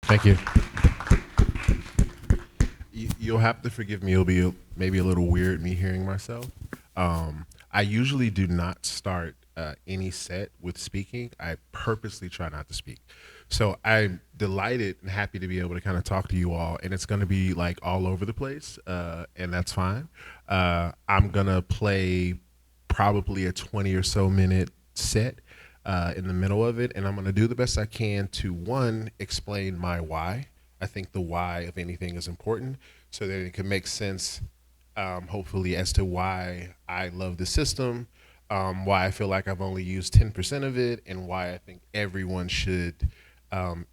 Thank you. You'll have to forgive me. It'll be maybe a little weird me hearing myself. I usually do not start any set with speaking. I purposely try not to speak. So I'm delighted and happy to be able to kind of talk to you all, and it's going to be like all over the place, and that's fine. I'm going to play probably a 20 or so minute set in the middle of it, and I'm going to do the best I can to one, explain my why. I think the why of anything is important so that it can make sense, hopefully, as to why I love the system, why I feel like I've only used 10% of it, and why I think everyone should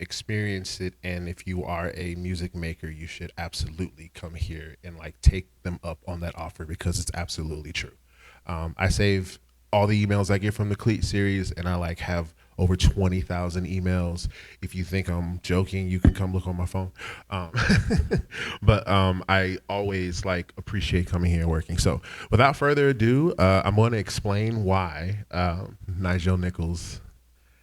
experience it. And if you are a music maker, you should absolutely come here and like take them up on that offer because it's absolutely true. I save all the emails I get from the CLEAT series, and I like have over 20,000 emails. If you think I'm joking, you can come look on my phone. Um, but I always like appreciate coming here and working. So without further ado, I'm going to explain why Nigel Nichols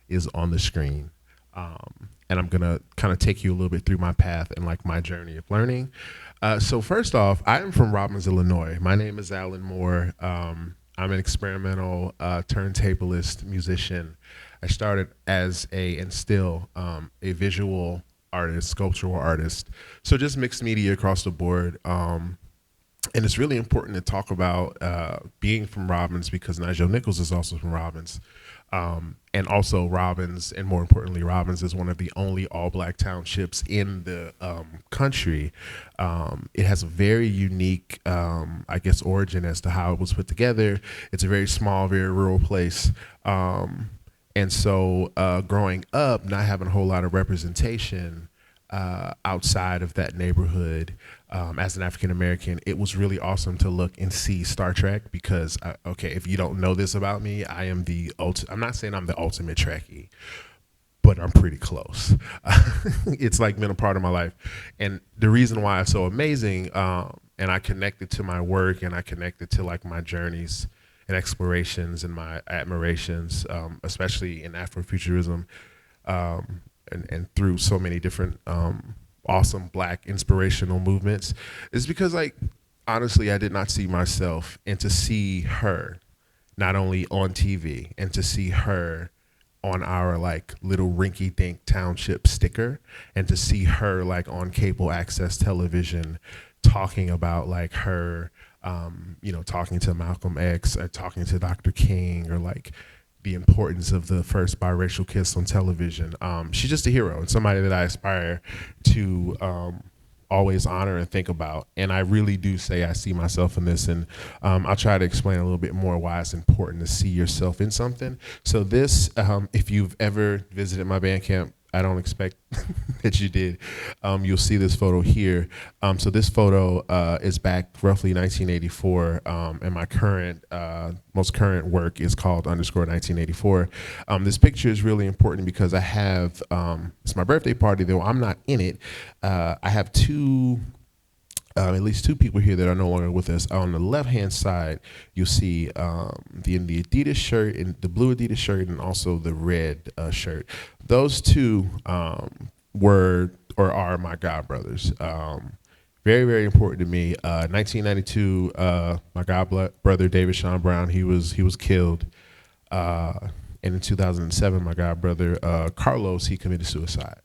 is on the screen. And I'm going to kind of take you a little bit through my path and like my journey of learning. So first off, I am from Robbins, Illinois. My name is Alan Moore. I'm an experimental turntablist musician. I started as and still a visual artist, sculptural artist. So just mixed media across the board. And it's really important to talk about being from Robbins because Nigel Nichols is also from Robbins. And also Robbins, and more importantly, Robbins is one of the only all-black townships in the country. It has a very unique, I guess, origin as to how it was put together. It's a very small, very rural place. And so growing up, not having a whole lot of representation outside of that neighborhood as an African American, it was really awesome to look and see Star Trek because, okay, if you don't know this about me, I am I'm not saying I'm the ultimate Trekkie, but I'm pretty close. It's like been a part of my life. And the reason why it's so amazing, and I connected to my work and I connected to like my journeys and explorations and my admirations, especially in Afrofuturism, and through so many different awesome Black inspirational movements, is because like honestly I did not see myself, and to see her not only on TV and to see her on our like little rinky-dink township sticker, and to see her like on cable access television talking about like her talking to Malcolm X or talking to Dr. King, or like the importance of the first biracial kiss on television. She's just a hero and somebody that I aspire to always honor and think about. And I really do say I see myself in this, and I'll try to explain a little bit more why it's important to see yourself in something. So this, if you've ever visited my Bandcamp, I don't expect that you did. You'll see this photo here. So this photo is back roughly 1984, and my most current work is called _1984. This picture is really important because I have, it's my birthday party, though I'm not in it. I have at least two people here that are no longer with us. On the left-hand side, you'll see the Adidas shirt, and the blue Adidas shirt, and also the red shirt. Those two were or are my godbrothers. Very, very important to me. 1992, my godbrother David Sean Brown, he was killed. And in 2007, my godbrother Carlos, he committed suicide.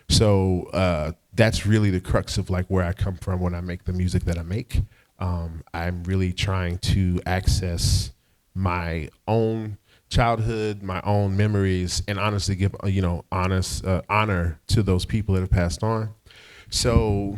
So that's really the crux of like where I come from when I make the music that I make. I'm really trying to access my own childhood, my own memories, and honestly give honor to those people that have passed on. So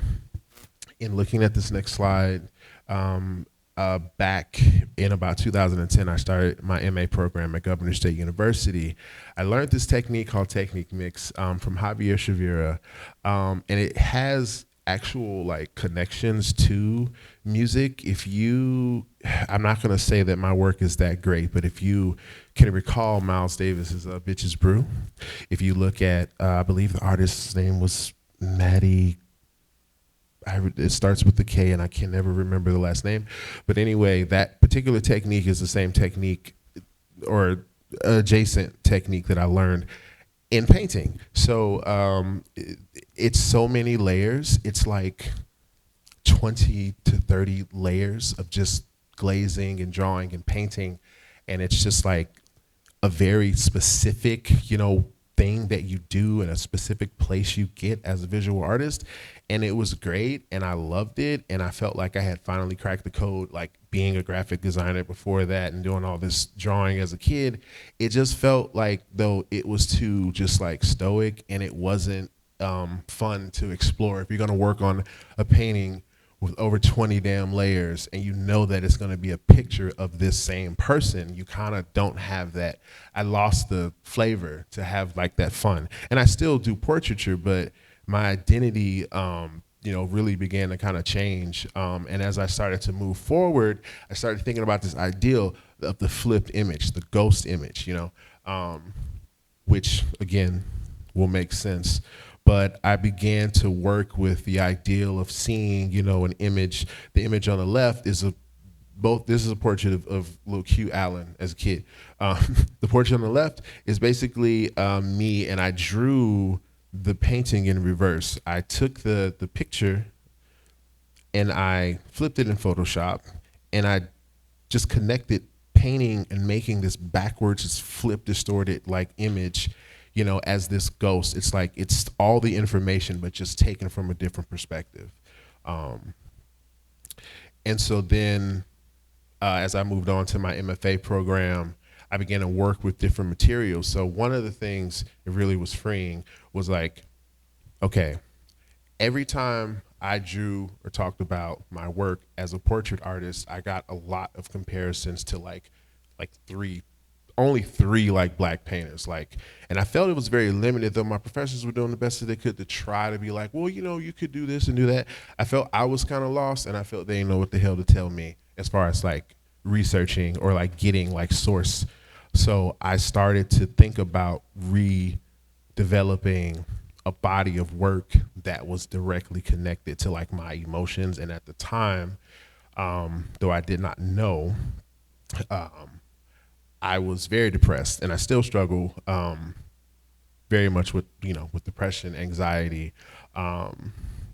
in looking at this next slide, back in about 2010, I started my MA program at Governor State University. I learned this technique called Technique Mix from Javier Chavira, and it has actual like connections to music. I'm not gonna say that my work is that great, but if you can recall Miles Davis's Bitches Brew, if you look at, I believe the artist's name was Maddie, it starts with the K and I can never remember the last name. But anyway, that particular technique is the same technique or adjacent technique that I learned in painting. So it's so many layers. It's like 20 to 30 layers of just glazing and drawing and painting. And it's just like a very specific, thing that you do in a specific place you get as a visual artist. And it was great and I loved it. And I felt like I had finally cracked the code, like being a graphic designer before that and doing all this drawing as a kid. It just felt like though it was too just like stoic and it wasn't fun to explore. If you're gonna work on a painting with over 20 damn layers and you know that it's going to be a picture of this same person, you kind of don't have that. I lost the flavor to have like that fun. And I still do portraiture, but my identity, really began to kind of change. And as I started to move forward, I started thinking about this ideal of the flipped image, the ghost image, which again will make sense. But I began to work with the ideal of seeing, an image. The image on the left is this is a portrait of little Q Allen as a kid. The portrait on the left is basically me, and I drew the painting in reverse. I took the picture and I flipped it in Photoshop, and I just connected painting and making this backwards, this flip distorted like image, as this ghost. It's like it's all the information, but just taken from a different perspective. And so then, as I moved on to my MFA program, I began to work with different materials. So one of the things it really was freeing was like, okay, every time I drew or talked about my work as a portrait artist, I got a lot of comparisons to like only three like black painters, and I felt it was very limited, though my professors were doing the best that they could to try to be like, well, you could do this and do that. I felt I was kind of lost, and I felt they didn't know what the hell to tell me as far as like researching or like getting like source. So I started to think about redeveloping a body of work that was directly connected to like my emotions. And at the time, though I did not know, I was very depressed, and I still struggle very much with with depression, anxiety. I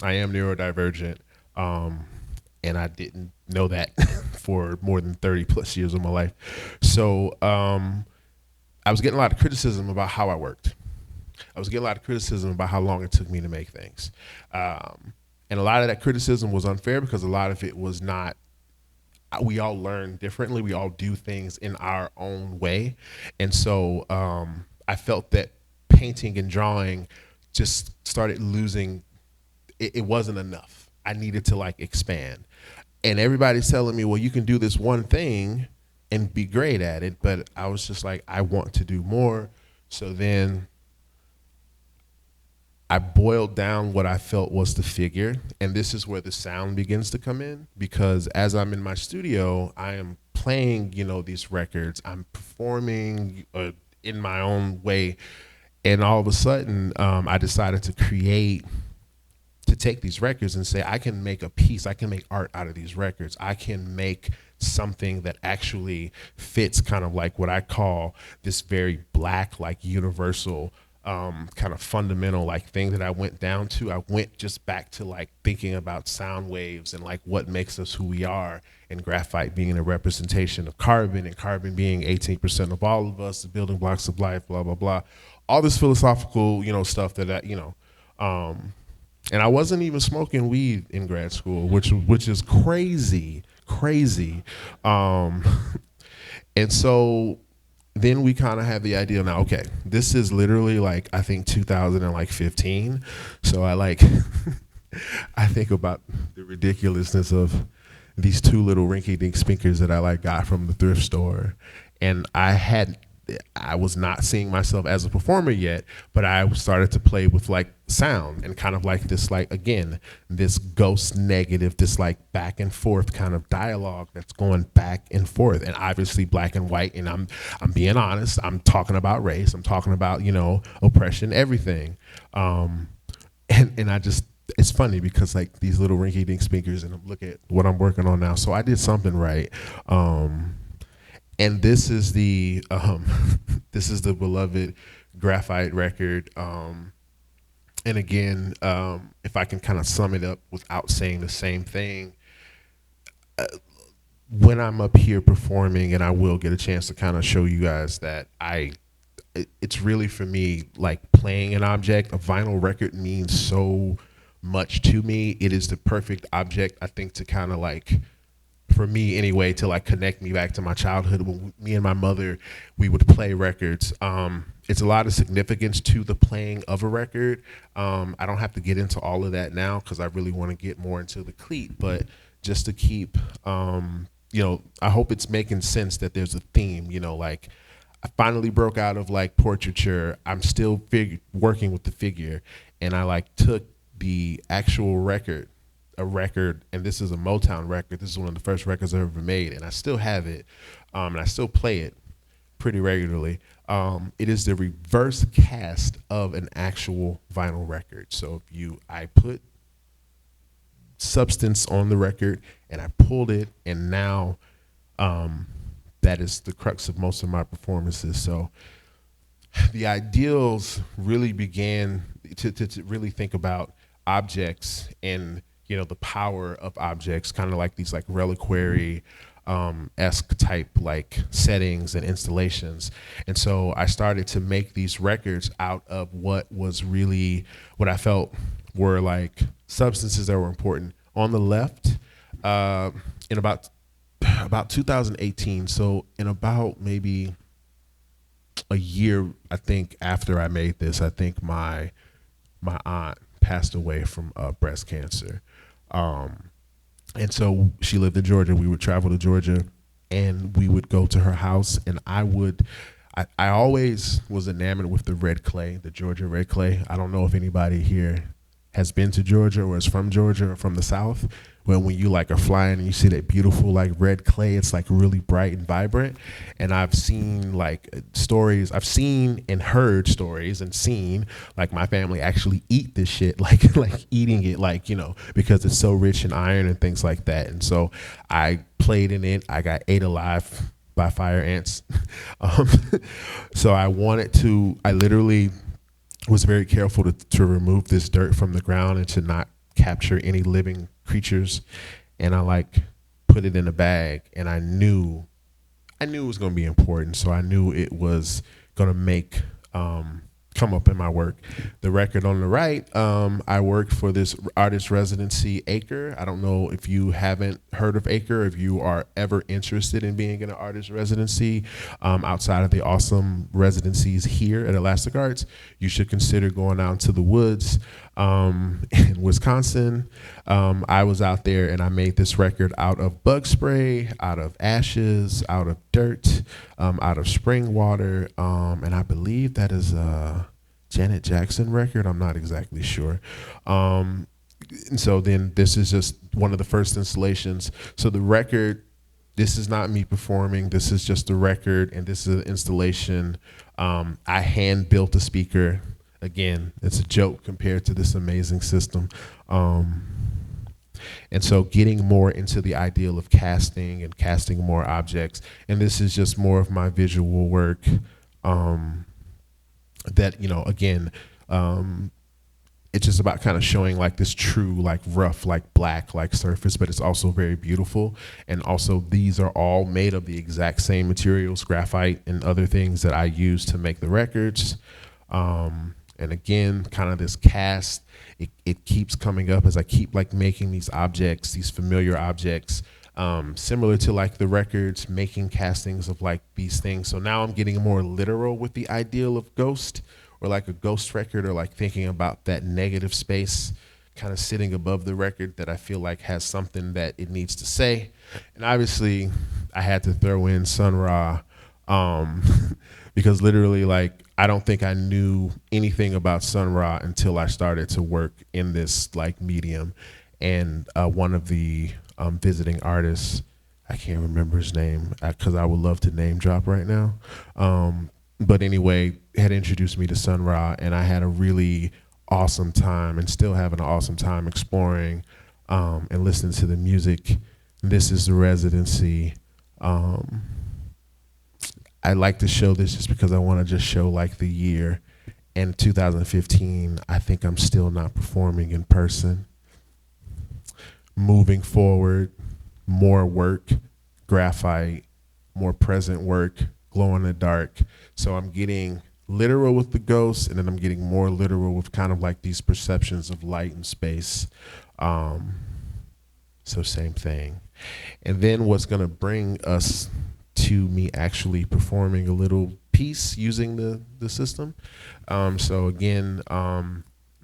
am neurodivergent, and I didn't know that for more than 30 plus years of my life. So I was getting a lot of criticism about how I worked. I was getting a lot of criticism about how long it took me to make things, and a lot of that criticism was unfair because a lot of it was not. We all learn differently. We all do things in our own way. And so I felt that painting and drawing just started losing, it wasn't enough. I needed to like expand. And everybody's telling me, well, you can do this one thing and be great at it. But I was just like, I want to do more. So then I boiled down what I felt was the figure, and this is where the sound begins to come in, because as I'm in my studio, I am playing, these records, I'm performing in my own way, and all of a sudden, I decided to take these records and say, I can make a piece, I can make art out of these records, I can make something that actually fits kind of like what I call this very black, like universal kind of fundamental like thing that I went down to. I went just back to like thinking about sound waves and like what makes us who we are, and graphite being a representation of carbon, and carbon being 18% of all of us, the building blocks of life, blah, blah, blah. All this philosophical, stuff that and I wasn't even smoking weed in grad school, which is crazy. And so then we kind of have the idea now, okay, this is literally like, I think 2015. So I like, I think about the ridiculousness of these two little rinky dink speakers that I like got from the thrift store. And I was not seeing myself as a performer yet, but I started to play with like sound and kind of like this, like, again, this ghost negative, this like back and forth kind of dialogue that's going back and forth, and obviously black and white. And I'm being honest, I'm talking about race, I'm talking about, oppression, everything. And I just, it's funny because like these little rinky dink speakers, and look at what I'm working on now. So I did something right. And this is the this is the beloved graphite record. And again, if I can kind of sum it up without saying the same thing, when I'm up here performing, and I will get a chance to kind of show you guys that it's really for me like playing an object. A vinyl record means so much to me. It is the perfect object, I think, to kind of like, for me anyway, to like connect me back to my childhood when me and my mother, we would play records. It's a lot of significance to the playing of a record. I don't have to get into all of that now because I really want to get more into the cleat, but just to keep, I hope it's making sense that there's a theme, like I finally broke out of like portraiture. I'm still working with the figure, and I like took the actual record, a record, and this is a Motown record. This is one of the first records I ever made, and I still have it, and I still play it pretty regularly. It is the reverse cast of an actual vinyl record. So I put substance on the record, and I pulled it, and now that is the crux of most of my performances. So the ideals really began to really think about objects and the power of objects, kind of like these like reliquary esque type like settings and installations. And so I started to make these records out of what I felt were like substances that were important. On the left, in about 2018, so in about maybe a year, I think, after I made this, I think my aunt passed away from breast cancer. And so she lived in Georgia. We would travel to Georgia, and we would go to her house, and I always was enamored with the red clay, the Georgia red clay. I don't know if anybody here has been to Georgia or is from Georgia or from the South, when you like are flying and you see that beautiful like red clay, it's like really bright and vibrant. And I've seen like stories, I've seen and heard stories and seen like my family actually eat this shit, like eating it, like, because it's so rich in iron and things like that. And so I played in it. I got ate alive by fire ants. So I literally was very careful to remove this dirt from the ground and to not capture any living creatures. And I like put it in a bag, and I knew it was going to be important. So I knew it was going to make come up in my work. The record on the right, I worked for this artist residency, Acre. I don't know if you haven't heard of Acre, if you are ever interested in being in an artist residency outside of the awesome residencies here at Elastic Arts, you should consider going out into the woods in Wisconsin. I was out there, and I made this record out of bug spray, out of ashes, out of dirt, out of spring water, and I believe that is a Janet Jackson record. I'm not exactly sure. And so then this is just one of the first installations. So the record, this is not me performing. This is just a record, and this is an installation. I hand built a speaker. Again, it's a joke compared to this amazing system. And so getting more into the ideal of casting and casting more objects. And this is just more of my visual work that, again, it's just about kind of showing like this true, like rough, like black, like surface, but it's also very beautiful. And also these are all made of the exact same materials, graphite and other things that I use to make the records. And again, kind of this cast, it keeps coming up as I keep like making these objects, these familiar objects, similar to like the records, making castings of like these things. So now I'm getting more literal with the ideal of ghost, or like a ghost record, or like thinking about that negative space kind of sitting above the record that I feel like has something that it needs to say. And obviously I had to throw in Sun Ra, because literally, like, I don't think I knew anything about Sun Ra until I started to work in this like medium. And one of the visiting artists, I can't remember his name because I would love to name drop right now. But anyway, had introduced me to Sun Ra, and I had a really awesome time, and still having an awesome time exploring and listening to the music. This is the residency. I like to show this just because I want to just show like the year And 2015, I think I'm still not performing in person. Moving forward, more work, graphite, more present work, glow in the dark. So I'm getting literal with the ghosts, and then I'm getting more literal with kind of like these perceptions of light and space. Um, so same thing. And then what's gonna bring us to me actually performing a little piece using the system. So again,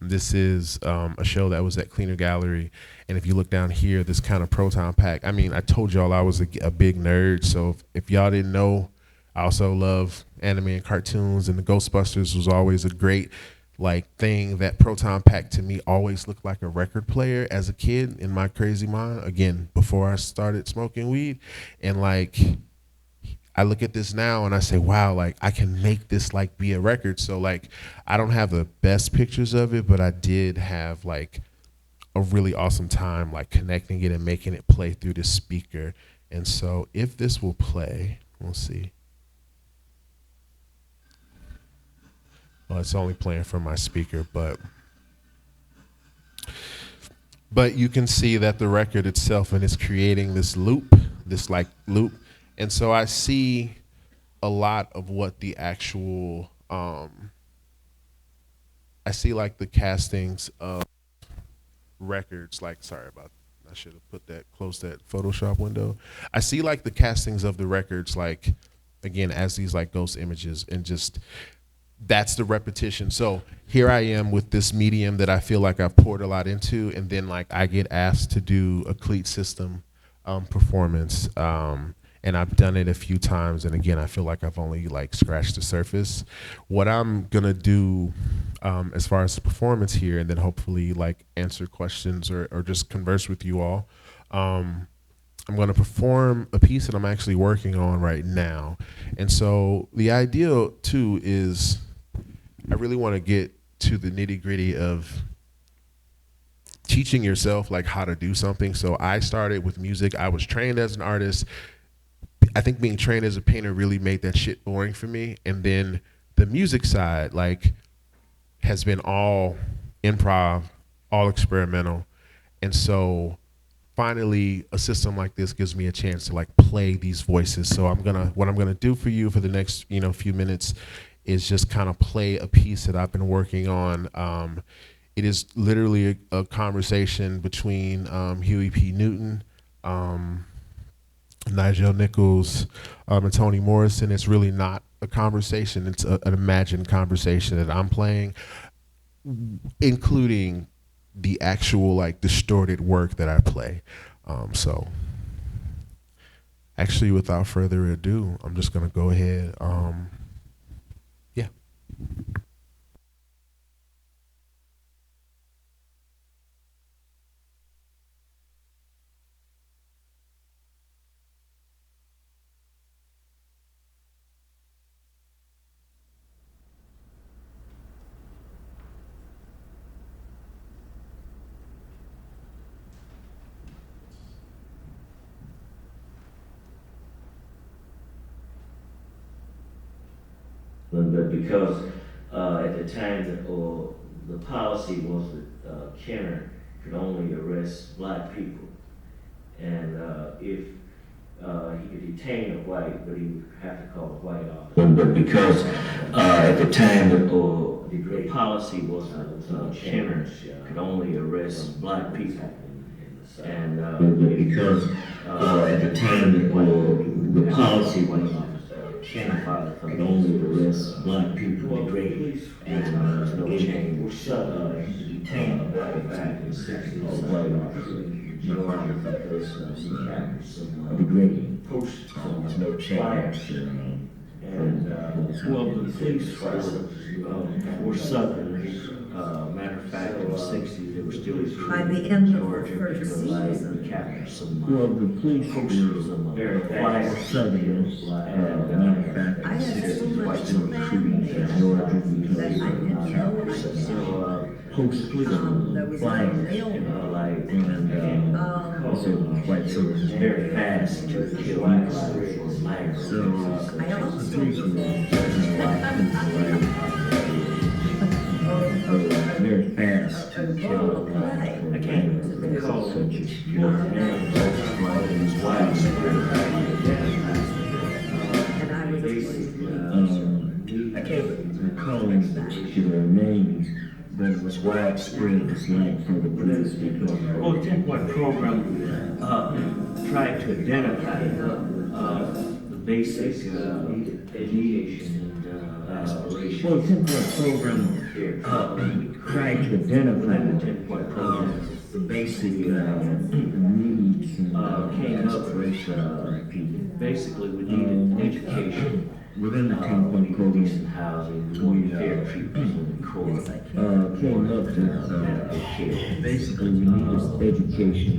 this is a show that was at Cleaner Gallery, and if you look down here, this kind of proton pack. I mean, I told y'all I was a big nerd, so if y'all didn't know, I also love anime and cartoons, and the Ghostbusters was always a great like thing. That proton pack to me always looked like a record player as a kid in my crazy mind. Again, before I started smoking weed, and like I look at this now and I say, wow, like I can make this like be a record. So like I don't have the best pictures of it, but I did have like a really awesome time like connecting it and making it play through the speaker. And so if this will play, we'll see. Well, it's only playing from my speaker, but you can see that the record itself and it's creating this loop, this like loop. And so I see a lot of what the actual I see like the castings of records, like sorry about I should have put that close that Photoshop window. I see like the castings of the records like again as these like ghost images, and just that's the repetition. So here I am with this medium that I feel like I've poured a lot into, and then like I get asked to do a CLEAT system performance. And I've done it a few times, and again, I feel like I've only like scratched the surface. What I'm gonna do as far as the performance here, and then hopefully like answer questions or just converse with you all. I'm going to perform a piece that I'm actually working on right now. And so the idea too is I really want to get to the nitty gritty of teaching yourself like how to do something. So I started with music. I was trained as an artist. I think being trained as a painter really made that shit boring for me. And then the music side like has been all improv, all experimental. And so finally a system like this gives me a chance to like play these voices. So what I'm gonna do for you for the next few minutes is just kind of play a piece that I've been working on. It is literally a conversation between Huey P. Newton, Nigel Nichols, and Toni Morrison. It's really not a conversation, it's an imagined conversation that I'm playing, including the actual like distorted work that I play. So actually without further ado, I'm just gonna go ahead. Yeah. But because at the time the policy was that Kenner could only arrest black people, and if he could detain a white, but he would have to call a white officer. But because at the time the policy was that Kenner could only arrest black people, and because at the time the policy was Kenner could only arrest black people, and there's no change. He detained a black fact in 60s white officer, nor because he captured degrading. So there's no change. Well, the police were Southerners. Matter of fact, in the 60s, they were still by the end of Georgia the first season. captured some. Well, the police were very fast Southerners. Matter of fact, I had so much still family shooting there Georgia that I didn't know I did. so post police There was no mail. like so white soldiers very fast to kill black lives or minors. So I also I can't recall such a particular name, but it was widespread. I can't recall any particular names, but it was widespread dislike for the police because well, the 10-point program tried to identify the basic education and aspiration. Well, the 10-point program tried to identify the 10-point program, the basic needs and came up with basically we needed education. Within the 10-point program, decent housing, we wanted fair treatment in the court. Came up with medical care. Basically, we needed education,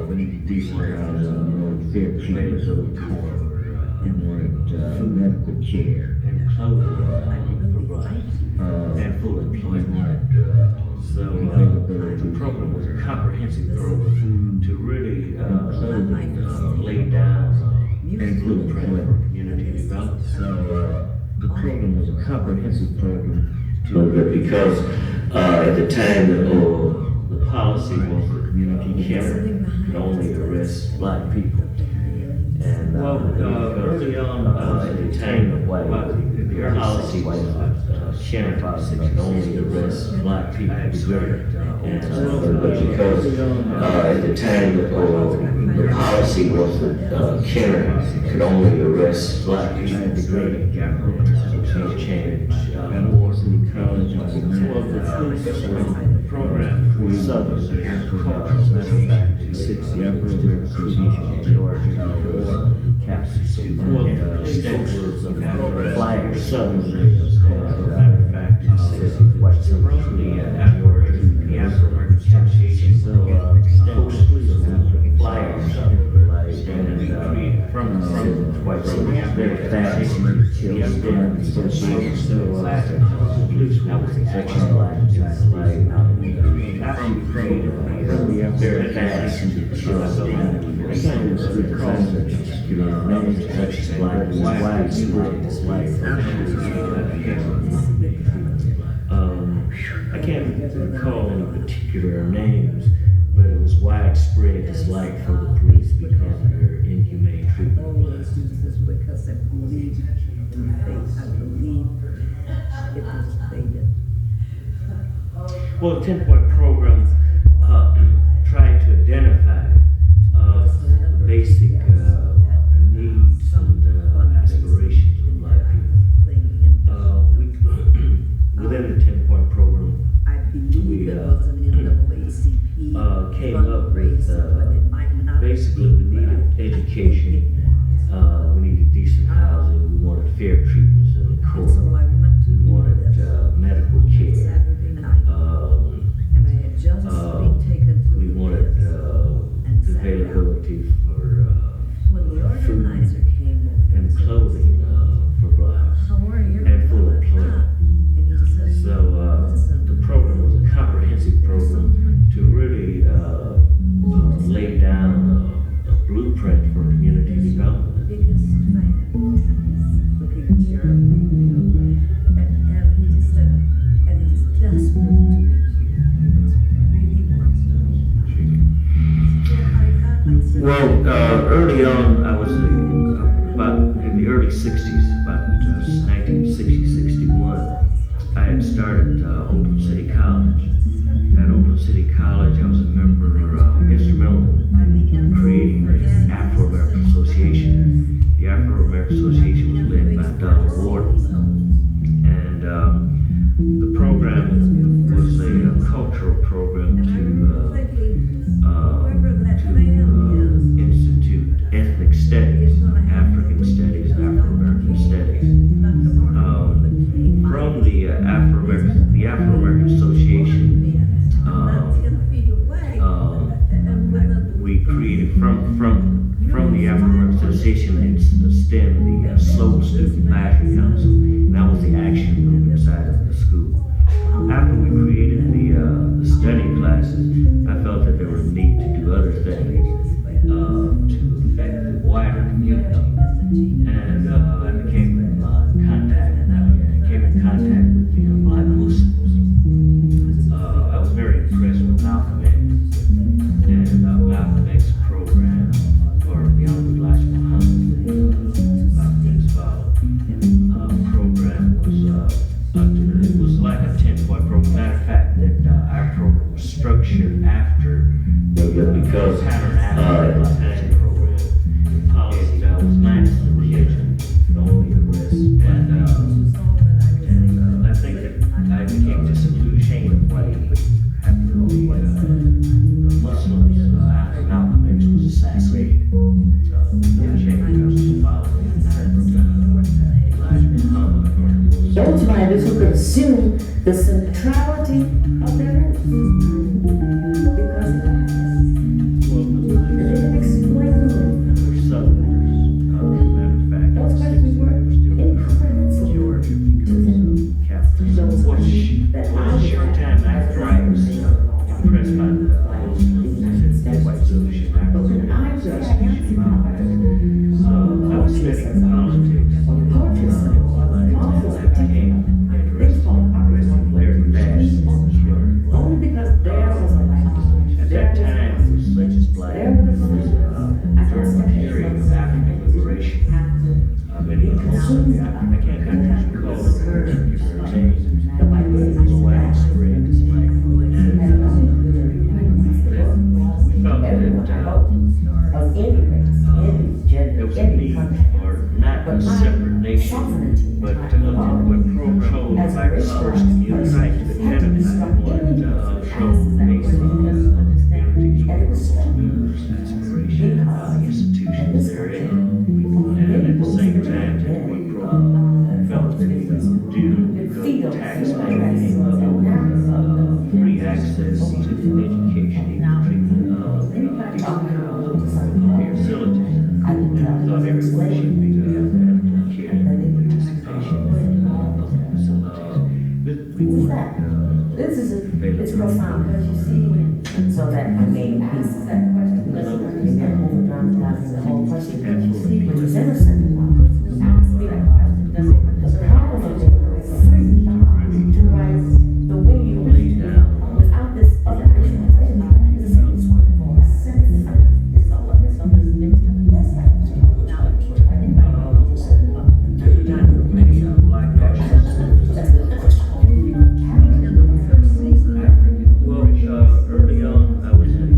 we needed decent housing, we wanted fair treatment in the court, and wanted medical care and clothing and full employment. So the program was a comprehensive program to really lay down and blueprint for community development. So the program was a comprehensive program. Because at the time the policy was the community care could only arrest black people. And early on at the time the policy was sharing policy could only arrest black people. And but because at the time the policy was that Karen could only arrest black people. So change. The program was Southern agricultural fact, 6 the Afro-American Association of Georgia, flyer Southern. Matter of fact, quite similar to the Afro-American Association. So, flyers and from quite similar, very fast. So that was section black, after we created very fast. I can't recall names such as black, white, I can't recall any particular names, but it was widespread dislike for the police because of their inhumane treatment of blacks. Because I believe in faith, I believe it was stated. Well, the 10-point program tried to identify the basic needs and aspirations of black people. Within the 10-point program, I believe it was an NAACP came up with basically we needed education, we needed decent housing, we wanted fair treatments in the court, So I went to we wanted medical care, Saturday night, and I had just been taken to we the wanted kids and sat down. availability for When the organizer came over and said, clothing for blacks. "How are you?" and full employment. And he said, So "Listen, the program was a comprehensive program to really lay down a blueprint for community development. biggest fan, looking at your, and he just said, and he's desperate to meet you. Really wants to meet you. So I said, Well, early on, I was about in the early 60s, about 1960, 61, I had started Oakland City College. At Oakland City College, I was a member, instrumental in creating the Afro-American Association. The Afro-American Association was led by Donald Ward. And the program was a cultural program to institute ethnic studies, African studies, Afro-American studies. From the Afro-American Association, we created from the Afro-American Association and stem the Slow Student Advisory Council, and that was the action group inside of the school. After we created the study classes, I felt that there was a need to do other things to affect the wider community, and I came in contact with the Black Muslims. I was outsiders who could assume the centrality of their race. Because of that. And they didn't explain to them. Those questions were incomprehensible to them. Those questions that I was Short time after I was impressed by the white solution. But when I was I was studying politics. Only because there was a language. At that time, it was such as black. During the period of African liberation. Many of the African countries recall the name, the wax spread. We felt that Of any race, any gender, there was a any need country. for not a separate nation, but controlled by the first unite the candidates wanted to show basic communities, aspirations, institutions therein, and at the same time, felt that it was due to tax paying free access to education, treatment of facilities. And I thought everyone should be able to have that care and participation of facilities. We What's want that? This is it's profound because you see, so that I mean, ask that question. Maybe I'm over-dramatizing the whole question, which is innocent. The problem is you're free to write the way you wish to without this other action. It's a sentence one. A sentence. It's all of this. many black nationalists. That's the question. Well, early on, I was in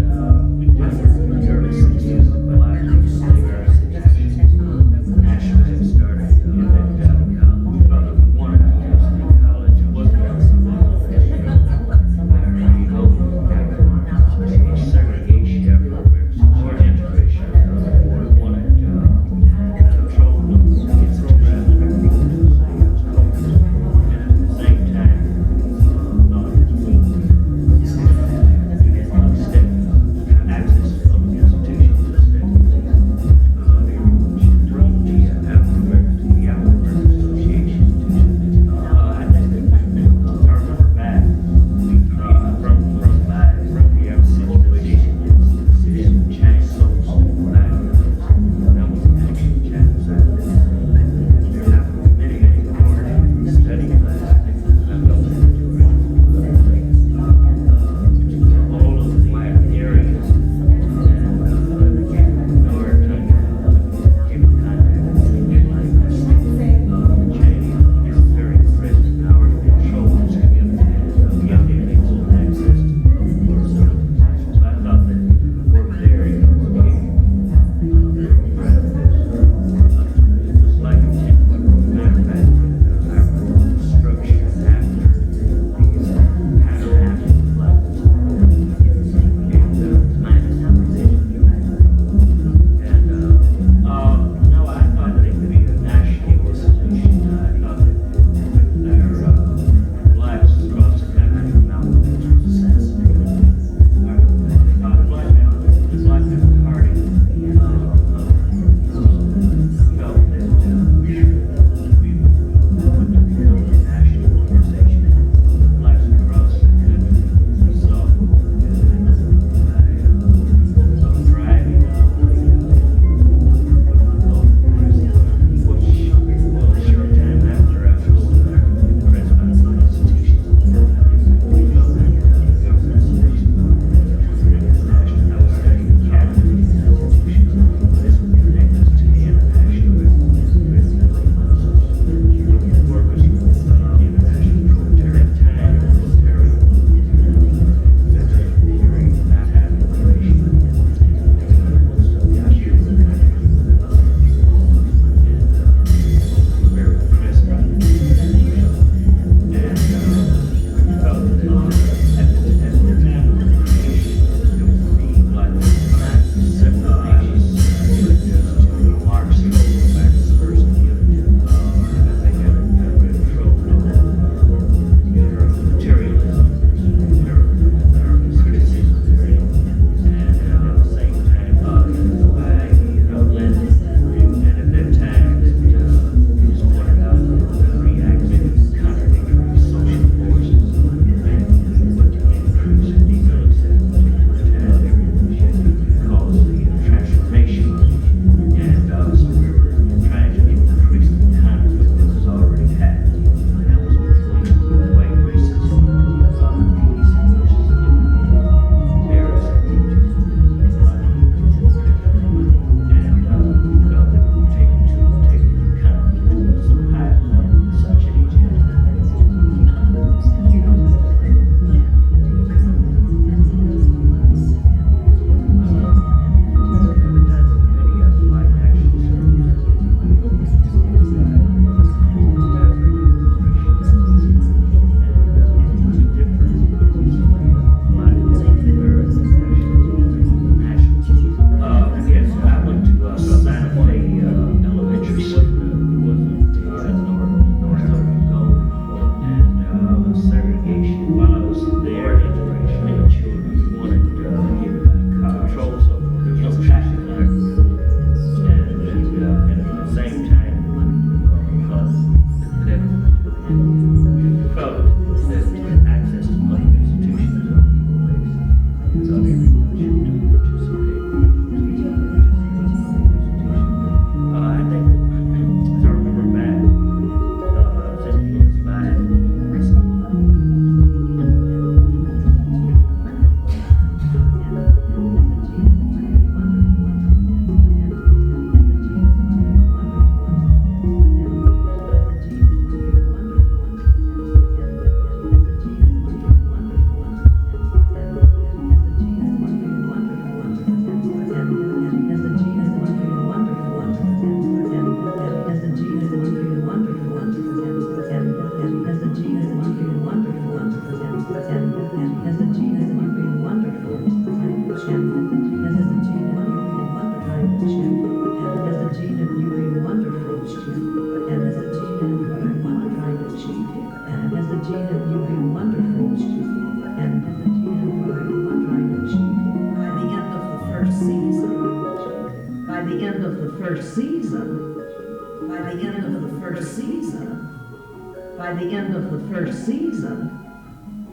season, by the end of the first season, by the end of the first season,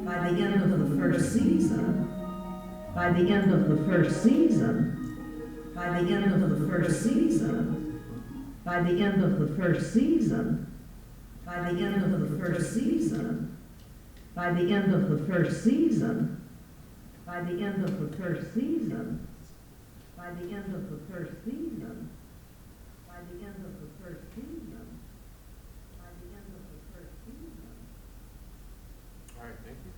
by the end of the first season, by the end of the first season, by the end of the first season, by the end of the first season, by the end of the first season, by the end of the first season, by the end of the first season, by the end of the first season, by the end of the first season, by the end of the first season. All right, thank you.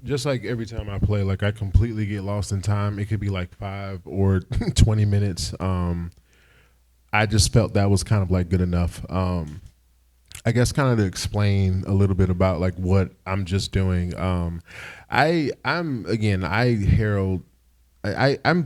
Just like every time I play, like I completely get lost in time. It could be like 5 or 20 minutes. I just felt that was kind of like good enough. I guess kind of to explain a little bit about like what I'm just doing. I'm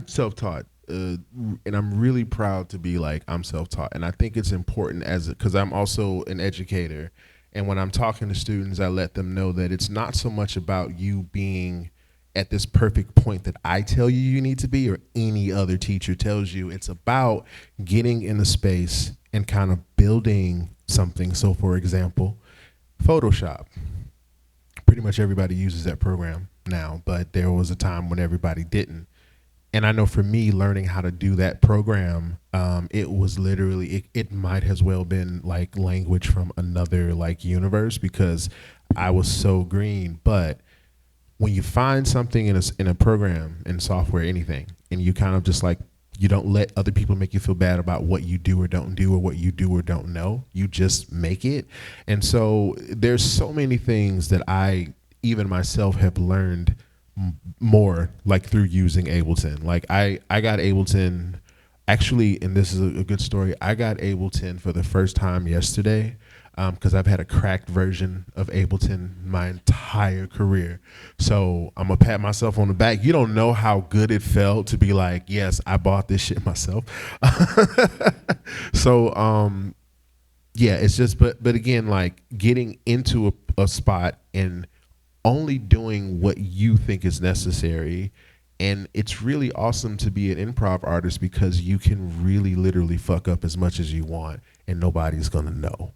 self-taught, and I'm really proud to be like I'm self-taught, and I think it's important because I'm also an educator, and when I'm talking to students, I let them know that it's not so much about you being at this perfect point that I tell you you need to be or any other teacher tells you. It's about getting in the space and kind of building something. So for example, Photoshop. Pretty much everybody uses that program now, but there was a time when everybody didn't. And I know for me, learning how to do that program, it was literally, it might as well been like language from another like universe because I was so green. But when you find something in a program, in software, anything, and you kind of just like, you don't let other people make you feel bad about what you do or don't do or what you do or don't know. You just make it. And so there's so many things that I, even myself, have learned more like through using Ableton. Like I got Ableton actually, and this is a good story. I got Ableton for the first time yesterday because I've had a cracked version of Ableton my entire career. So I'm gonna pat myself on the back. You don't know how good it felt to be like, yes, I bought this shit myself. So yeah, it's just, but again, like getting into a spot and only doing what you think is necessary. And it's really awesome to be an improv artist because you can really literally fuck up as much as you want and nobody's gonna know.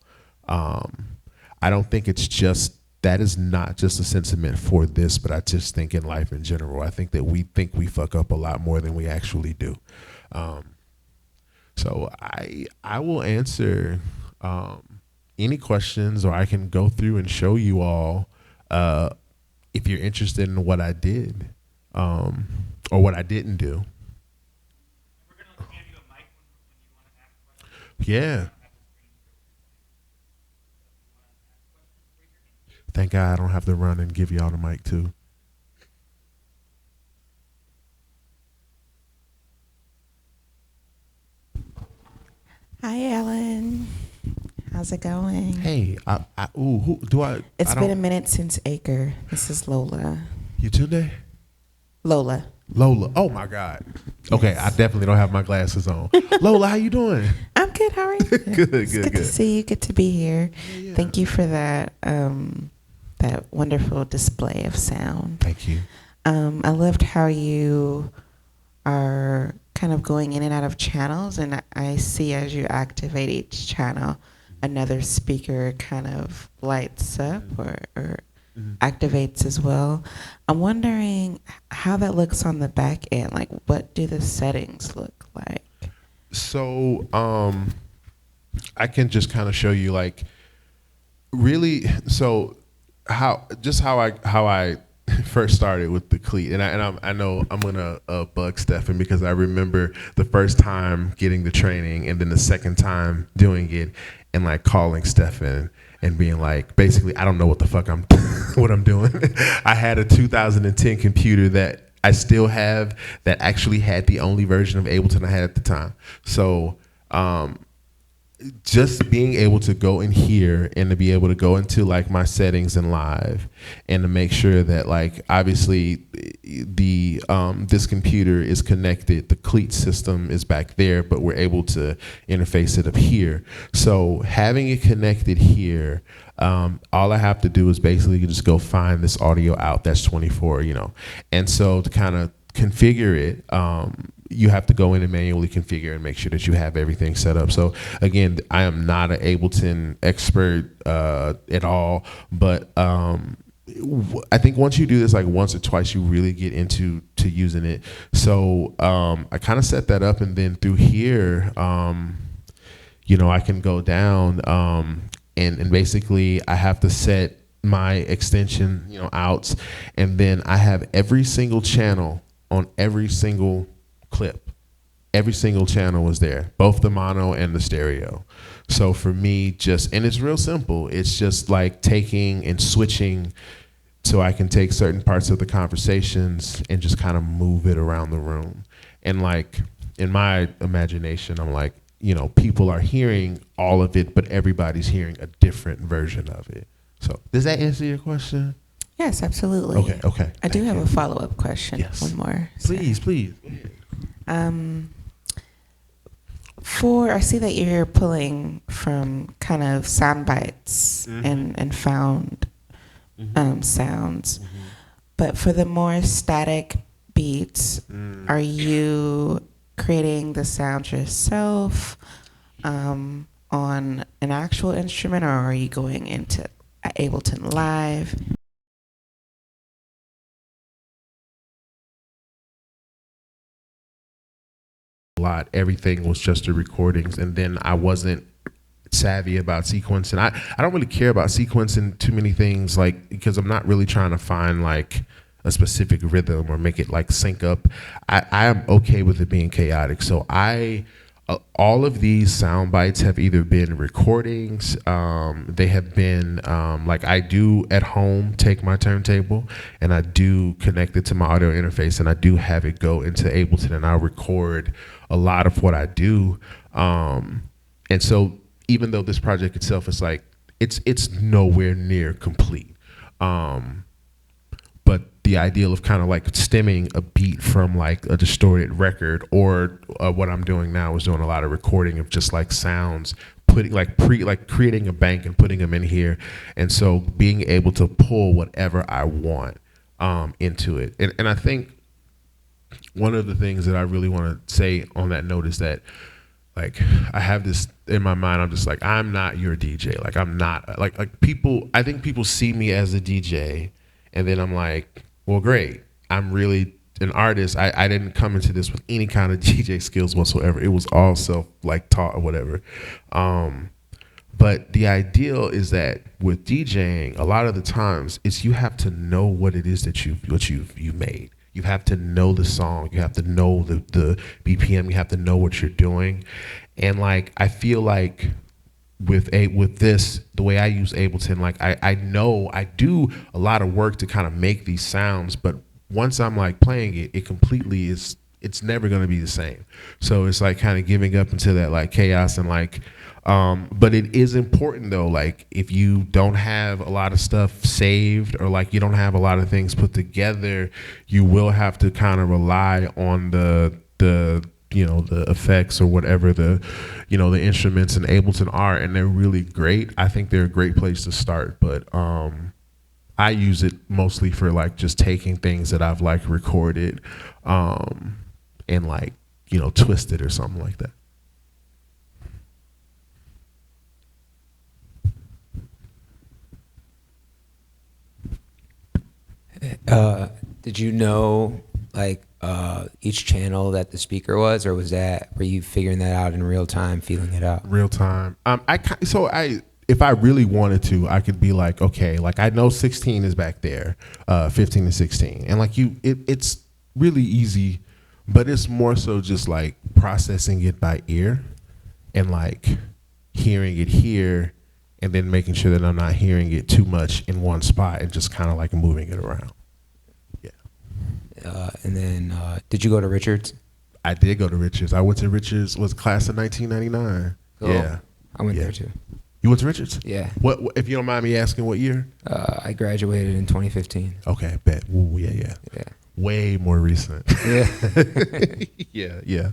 I don't think it's just, that is not just a sentiment for this, but I just think in life in general, I think that we think we fuck up a lot more than we actually do. So I will answer any questions, or I can go through and show you all if you're interested in what I did or what I didn't do. We're going to hand you a mic when you want to ask questions. Yeah. Thank God I don't have to run and give y'all the mic too. Hi, Ellen. How's it going? Hey, who do I? It's I been a don't- minute since Acre. This is Lola. You today? Lola. Lola. Oh my God. Okay, I definitely don't have my glasses on. Lola, how you doing? I'm good. How are you? Good, It's good, good to good. see you. Good to be here. Yeah. Thank you for that that wonderful display of sound. Thank you. I loved how you are kind of going in and out of channels, and I see as you activate each channel, another speaker kind of lights up or activates as well. I'm wondering how that looks on the back end. Like, what do the settings look like? So I can just kind of show you like really, so how I first started with the CLEAT, and I know I'm gonna bug Stefan because I remember the first time getting the training and then the second time doing it and like calling Stefan and being like, basically, I don't know what the fuck what I'm doing. I had a 2010 computer that I still have that actually had the only version of Ableton I had at the time. So just being able to go in here and to be able to go into like my settings in live and to make sure that like obviously the this computer is connected, the CLEAT system is back there, but we're able to interface it up here. So having it connected here, all I have to do is basically just go find this audio out that's 24, you know. And so to kind of configure it, you have to go in and manually configure and make sure that you have everything set up. So again, I am not an Ableton expert at all, but I think once you do this like once or twice, you really get into using it. So I kind of set that up, and then through here, you know, I can go down and basically I have to set my extension, you know, outs, and then I have every single channel on every single clip. Every single channel was there, both the mono and the stereo. So for me, and it's real simple. It's just like taking and switching, so I can take certain parts of the conversations and just kind of move it around the room. And like in my imagination, I'm like, you know, people are hearing all of it, but everybody's hearing a different version of it. So does that answer your question? Yes, absolutely. Okay. I do have a follow-up question. Yes. One more. Please. I see that you're pulling from kind of sound bites and found sounds, but for the more static beats, are you creating the sound yourself on an actual instrument, or are you going into Ableton Live? Everything was just the recordings, and then I wasn't savvy about sequencing. I don't really care about sequencing too many things, like, because I'm not really trying to find like a specific rhythm or make it like sync up. I am okay with it being chaotic. So all of these sound bites have either been recordings, they have been like I do at home take my turntable and I do connect it to my audio interface, and I do have it go into Ableton, and I'll record a lot of what I do. And so even though this project itself is like, it's nowhere near complete. But the ideal of kind of like stemming a beat from like a distorted record, or what I'm doing now is doing a lot of recording of just like sounds, putting like creating a bank and putting them in here. And so being able to pull whatever I want into it. And I think one of the things that I really want to say on that note is that, like, I have this in my mind. I'm just like, I'm not your DJ. Like, I'm not like people. I think people see me as a DJ, and then I'm like, well, great. I'm really an artist. I didn't come into this with any kind of DJ skills whatsoever. It was all self like taught or whatever. But the ideal is that with DJing, a lot of the times it's you have to know what it is that you've made. You have to know the song. You have to know the BPM. You have to know what you're doing. And like, I feel like with this, the way I use Ableton, like I know I do a lot of work to kind of make these sounds, but once I'm like playing it, it completely is, it's never going to be the same. So it's like kind of giving up into that like chaos and like, but it is important though, like if you don't have a lot of stuff saved, or like you don't have a lot of things put together, you will have to kind of rely on the you know, the effects or whatever the, you know, the instruments in Ableton are, and they're really great. I think they're a great place to start, but I use it mostly for like just taking things that I've like recorded and like, you know, twisted or something like that. Did you know like each channel that the speaker was, or were you figuring that out in real time, feeling it out? Real time. If I really wanted to, I could be like, okay, like I know 16 is back there, 15 and 16, and like it's really easy, but it's more so just like processing it by ear and like hearing it here, and then making sure that I'm not hearing it too much in one spot and just kind of like moving it around. And then did you go to Richards? I did go to Richards. I went to Richards, was class of 1999. Cool. Yeah. I went Yeah. there too. You went to Richards? Yeah. What, if you don't mind me asking, what year? I graduated in 2015. Okay, bet. Ooh, yeah. Yeah. Way more recent. Yeah. Yeah. Yeah.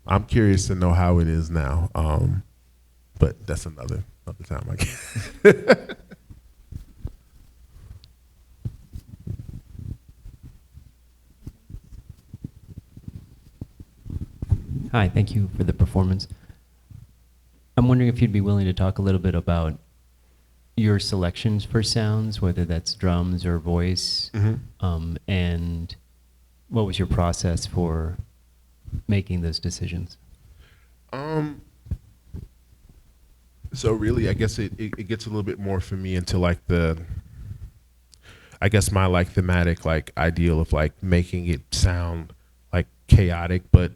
I'm curious to know how it is now. But that's another time, I guess. Hi, thank you for the performance. I'm wondering if you'd be willing to talk a little bit about your selections for sounds, whether that's drums or voice, and what was your process for making those decisions? So really, I guess it gets a little bit more for me into like I guess my like thematic like ideal of like making it sound like chaotic, but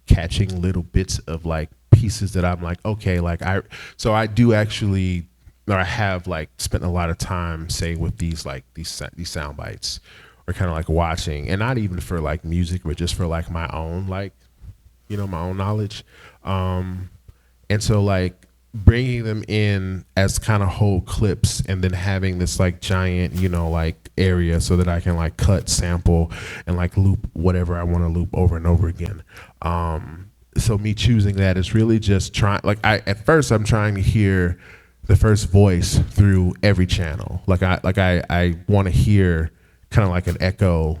catching little bits of like pieces that I'm like, okay, like I do actually, or I have like spent a lot of time say with these sound bites, or kind of like watching, and not even for like music, but just for like my own like, my own knowledge. And so like bringing them in as kind of whole clips, and then having this like giant, like area so that I can like cut, sample, and like loop whatever I want to loop over and over again. So me choosing that is really just trying, like at first I'm trying to hear the first voice through every channel. I want to hear kind of like an echo.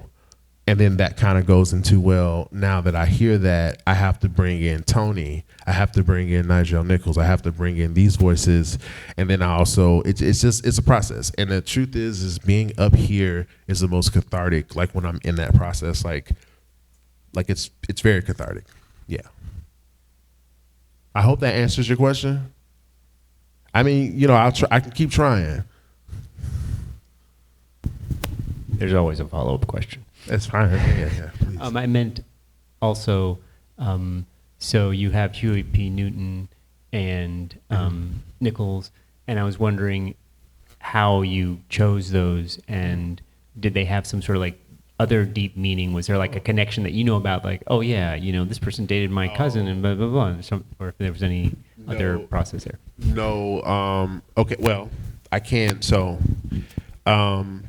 And then that kind of goes into, well, now that I hear that, I have to bring in Tony. I have to bring in Nigel Nichols. I have to bring in these voices. And then I also, it's a process. And the truth is being up here is the most cathartic, like when I'm in that process, like it's very cathartic. Yeah. I hope that answers your question. I mean, I can keep trying. There's always a follow-up question. That's fine. Yeah, please. I meant also, so you have Huey P. Newton and Nichols, and I was wondering how you chose those, and did they have some sort of like other deep meaning? Was there like a connection that you know about, like, oh yeah, this person dated my cousin and blah, blah, blah, or if there was any other process there? No. Okay, well, I can. So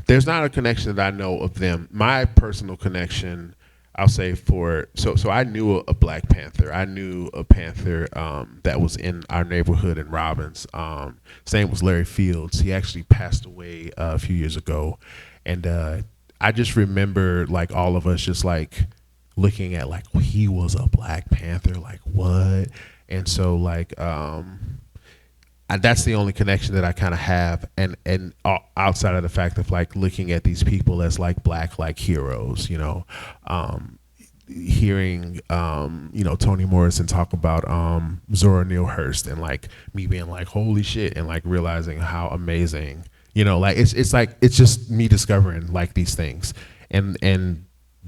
there's not a connection that I know of them. My personal connection, I'll say so I knew a Black Panther. I knew a Panther that was in our neighborhood in Robbins. His name was Larry Fields. He actually passed away a few years ago. And I just remember like all of us just like looking at like, well, he was a Black Panther, like what? And so like that's the only connection that I kind of have, and outside of the fact of like looking at these people as like Black like heroes, hearing Toni Morrison talk about Zora Neale Hurst, and like me being like holy shit, and like realizing how amazing, like it's like it's just me discovering like these things, and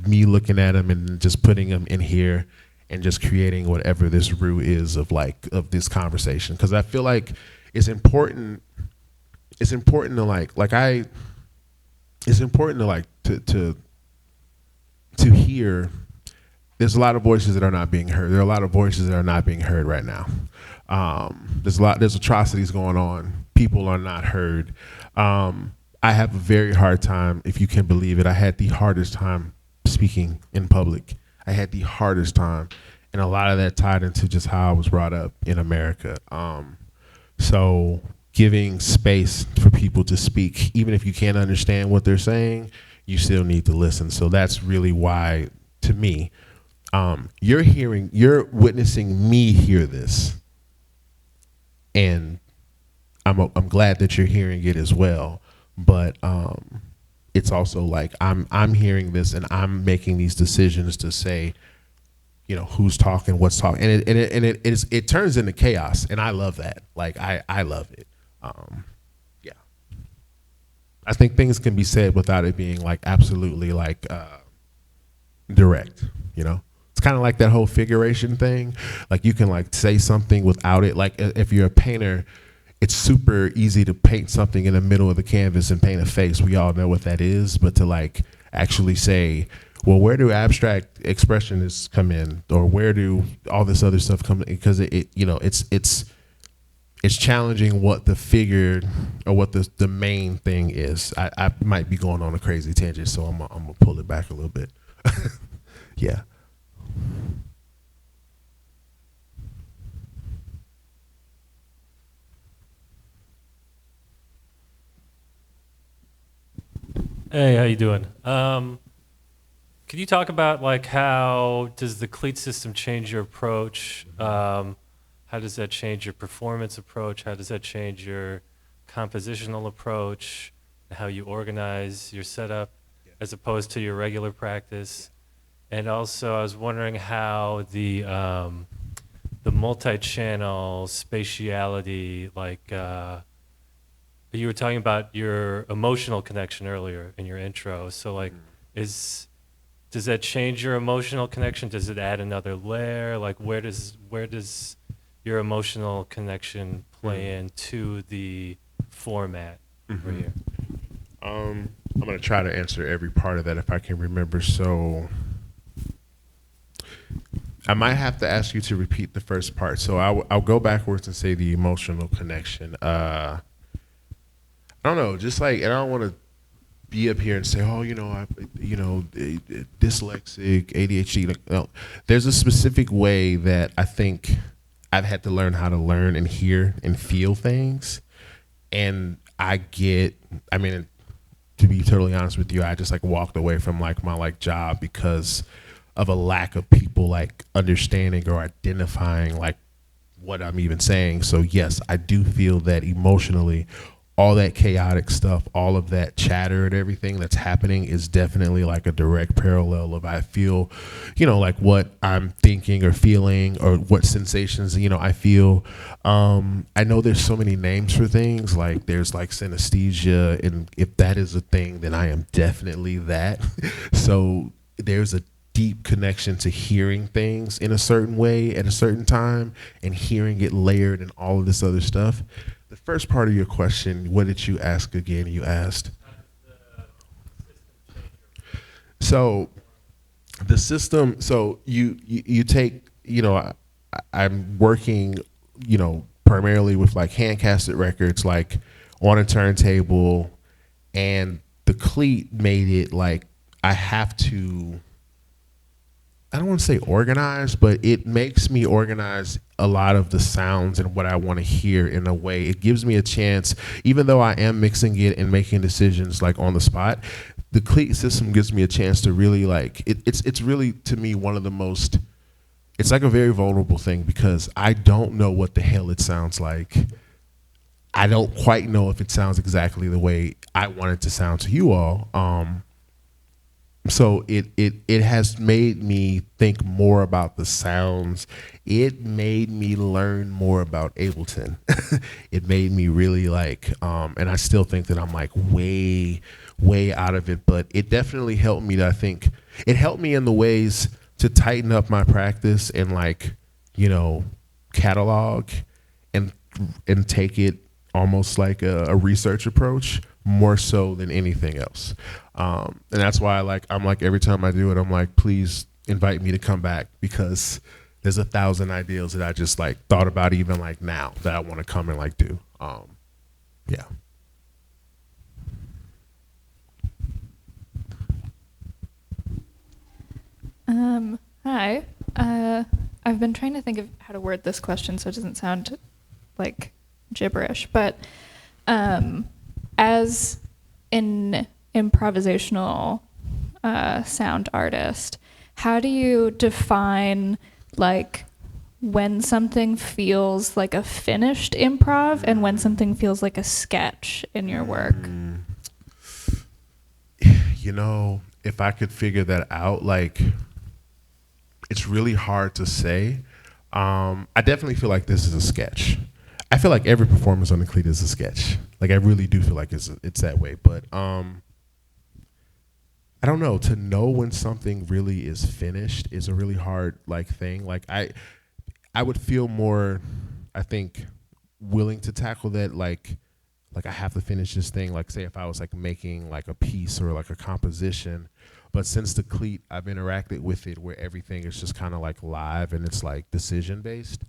me looking at them and just putting them in here and just creating whatever this root is of this conversation. Because I feel like it's important to hear. There's a lot of voices that are not being heard. There are a lot of voices that are not being heard right now. There's atrocities going on. People are not heard. I have a very hard time, if you can believe it. I had the hardest time speaking in public. I had the hardest time, and a lot of that tied into just how I was brought up in America. So giving space for people to speak, even if you can't understand what they're saying, you still need to listen. So that's really why, to me, you're witnessing me hear this, and I'm glad that you're hearing it as well. But it's also like I'm hearing this, and I'm making these decisions to say, who's talking, what's talking, and it turns into chaos, and I love that. Like I love it. Yeah, I think things can be said without it being like absolutely like direct. It's kind of like that whole figuration thing. Like you can like say something without it. Like if you're a painter, it's super easy to paint something in the middle of the canvas and paint a face. We all know what that is, but to like actually say, well, where do abstract expressionists come in, or where do all this other stuff come in? Because it's challenging what the figure or what the main thing is. I might be going on a crazy tangent, so I'm gonna pull it back a little bit. Yeah. Hey, how you doing? Could you talk about like how does the CLEAT system change your approach? How does that change your performance approach? How does that change your compositional approach? How you organize your setup as opposed to your regular practice? And also, I was wondering how the multi-channel spatiality, like you were talking about your emotional connection earlier in your intro. So, like, does that change your emotional connection? Does it add another layer? Like, where does your emotional connection play into the format over here? I'm gonna try to answer every part of that if I can remember. So I might have to ask you to repeat the first part. So I'll go backwards and say the emotional connection. I don't know, just like, and I don't want to be up here and say, oh, dyslexic, ADHD. No, there's a specific way that I think I've had to learn how to learn and hear and feel things. And I mean, to be totally honest with you, I just like walked away from like my like job because of a lack of people like understanding or identifying like what I'm even saying. So yes, I do feel that emotionally, all that chaotic stuff, all of that chatter and everything that's happening is definitely like a direct parallel of I feel, like what I'm thinking or feeling or what sensations, I feel. I know there's so many names for things, like there's like synesthesia, and if that is a thing, then I am definitely that. So there's a deep connection to hearing things in a certain way at a certain time and hearing it layered and all of this other stuff. The first part of your question, what did you ask again? You asked. So the system, so you take, I'm working, primarily with like hand casted records, like on a turntable, and the CLEAT made it like I have to, I don't want to say organize, but it makes me organize a lot of the sounds and what I want to hear in a way. It gives me a chance, even though I am mixing it and making decisions like on the spot, the CLEAT system gives me a chance to really like, it's really to me one of the most, it's like a very vulnerable thing because I don't know what the hell it sounds like. I don't quite know if it sounds exactly the way I want it to sound to you all. So it has made me think more about the sounds. It made me learn more about Ableton. It made me really like, and I still think that I'm like way out of it, but it definitely helped me to, I think, it helped me in the ways to tighten up my practice and like, catalog and take it almost like a research approach more so than anything else. And that's why I'm like, every time I do it, I'm like, please invite me to come back because there's 1,000 ideas that I just like thought about even like now that I want to come and like do. Yeah. Hi. I've been trying to think of how to word this question so it doesn't sound like gibberish, but as an improvisational sound artist, how do you define like when something feels like a finished improv and when something feels like a sketch in your work? If I could figure that out, like, it's really hard to say. I definitely feel like this is a sketch. I feel like every performance on the CLEAT is a sketch. Like, I really do feel like it's that way. But I don't know. To know when something really is finished is a really hard like thing. Like I would feel more, I think, willing to tackle that. Like I have to finish this thing. Like say if I was like making like a piece or like a composition, But since the Cleat, I've interacted with it where everything is just kind of like live and it's like decision based.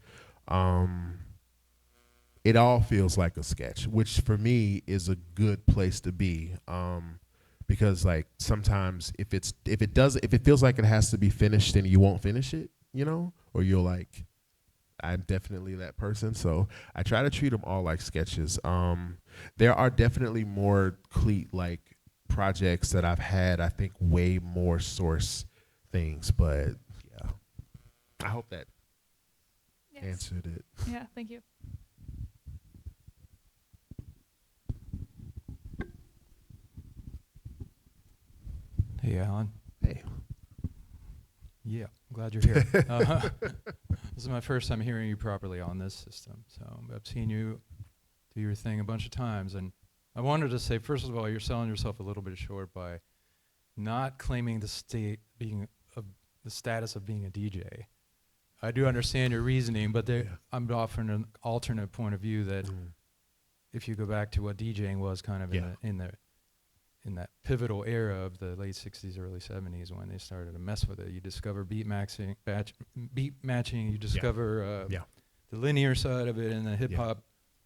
It all feels like a sketch, which for me is a good place to be. Because like sometimes if it feels like it has to be finished, then you won't finish it, you know, or you'll like, I'm definitely that person. So I try to treat them all like sketches. There are definitely more Cleat like projects that I've had, I think way more source things, but yeah, I hope that answered it. Yeah, thank you. Hey, Alan. Hey. Yeah, I'm glad you're here. This is my first time hearing you properly on this system. So I've seen you do your thing a bunch of times. And I wanted to say, first of all, you're selling yourself a little bit short by not claiming the status of being a DJ. I do understand your reasoning, but I'm offering an alternate point of view that if you go back to what DJing was kind of in that pivotal era of the late 60s, early 70s when they started to mess with it. You discover beat matching, you discover the linear side of it and the hip-hop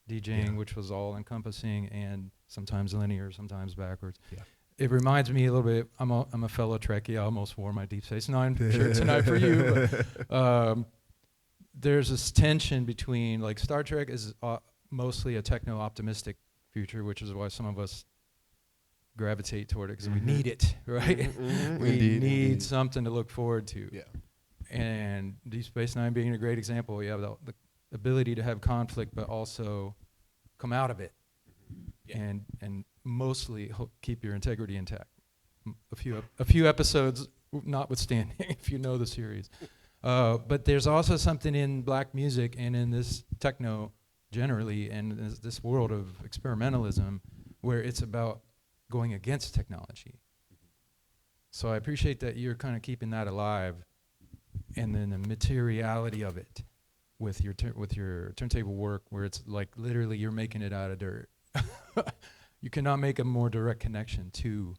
DJing, which was all-encompassing and sometimes linear, sometimes backwards. Yeah. It reminds me a little bit, I'm a fellow Trekkie, I almost wore my Deep Space Nine shirt tonight for you. But, there's this tension between, like Star Trek is mostly a techno-optimistic future, which is why some of us gravitate toward it because we need it, right? We need something to look forward to. Yeah. And Deep Space Nine being a great example, you have the ability to have conflict, but also come out of it, and mostly keep your integrity intact. A few episodes notwithstanding, if you know the series. But there's also something in black music and in this techno generally, and this world of experimentalism, where it's about going against technology. So I appreciate that you're kind of keeping that alive, and then the materiality of it with your turntable work, where it's like literally you're making it out of dirt. You cannot make a more direct connection to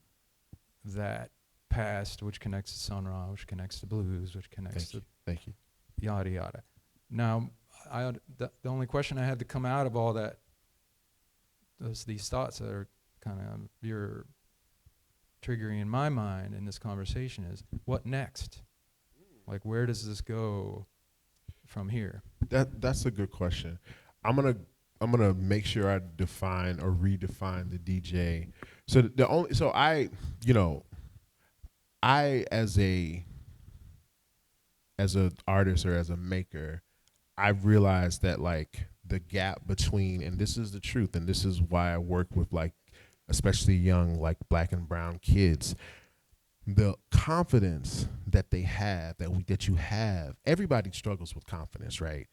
that past, which connects to Sun Ra, which connects to blues, which connects to yada yada. Now, the only question I had to come out of all that, these thoughts that are kind of you're triggering in my mind in this conversation is, what next? Like, where does this go from here? That's a good question. I'm gonna make sure I define or redefine the DJ. So I as a artist or as a maker, I've realized that like the gap between, and this is the truth, and this is why I work with like especially young like black and brown kids, the confidence that they have, that you have. Everybody struggles with confidence, right?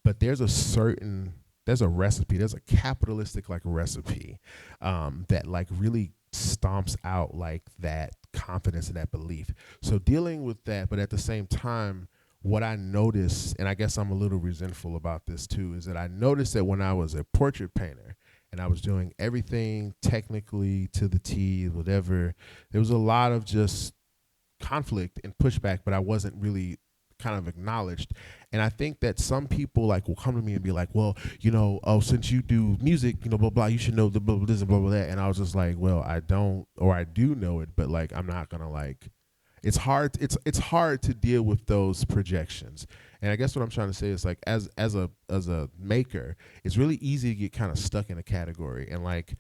But there's a recipe, there's a capitalistic like recipe that like really stomps out like that confidence and that belief. So dealing with that, but at the same time, what I noticed, and I guess I'm a little resentful about this too, is that I noticed that when I was a portrait painter and I was doing everything technically to the T, whatever, there was a lot of just conflict and pushback, but I wasn't really kind of acknowledged. And I think that some people like will come to me and be like, well, since you do music, blah, blah, you should know the blah, blah, this and blah, blah, that. And I was just like, well, I don't, or I do know it, but like, I'm not going to like, it's hard to deal with those projections. And I guess what I'm trying to say is like, as a maker, it's really easy to get kind of stuck in a category. And like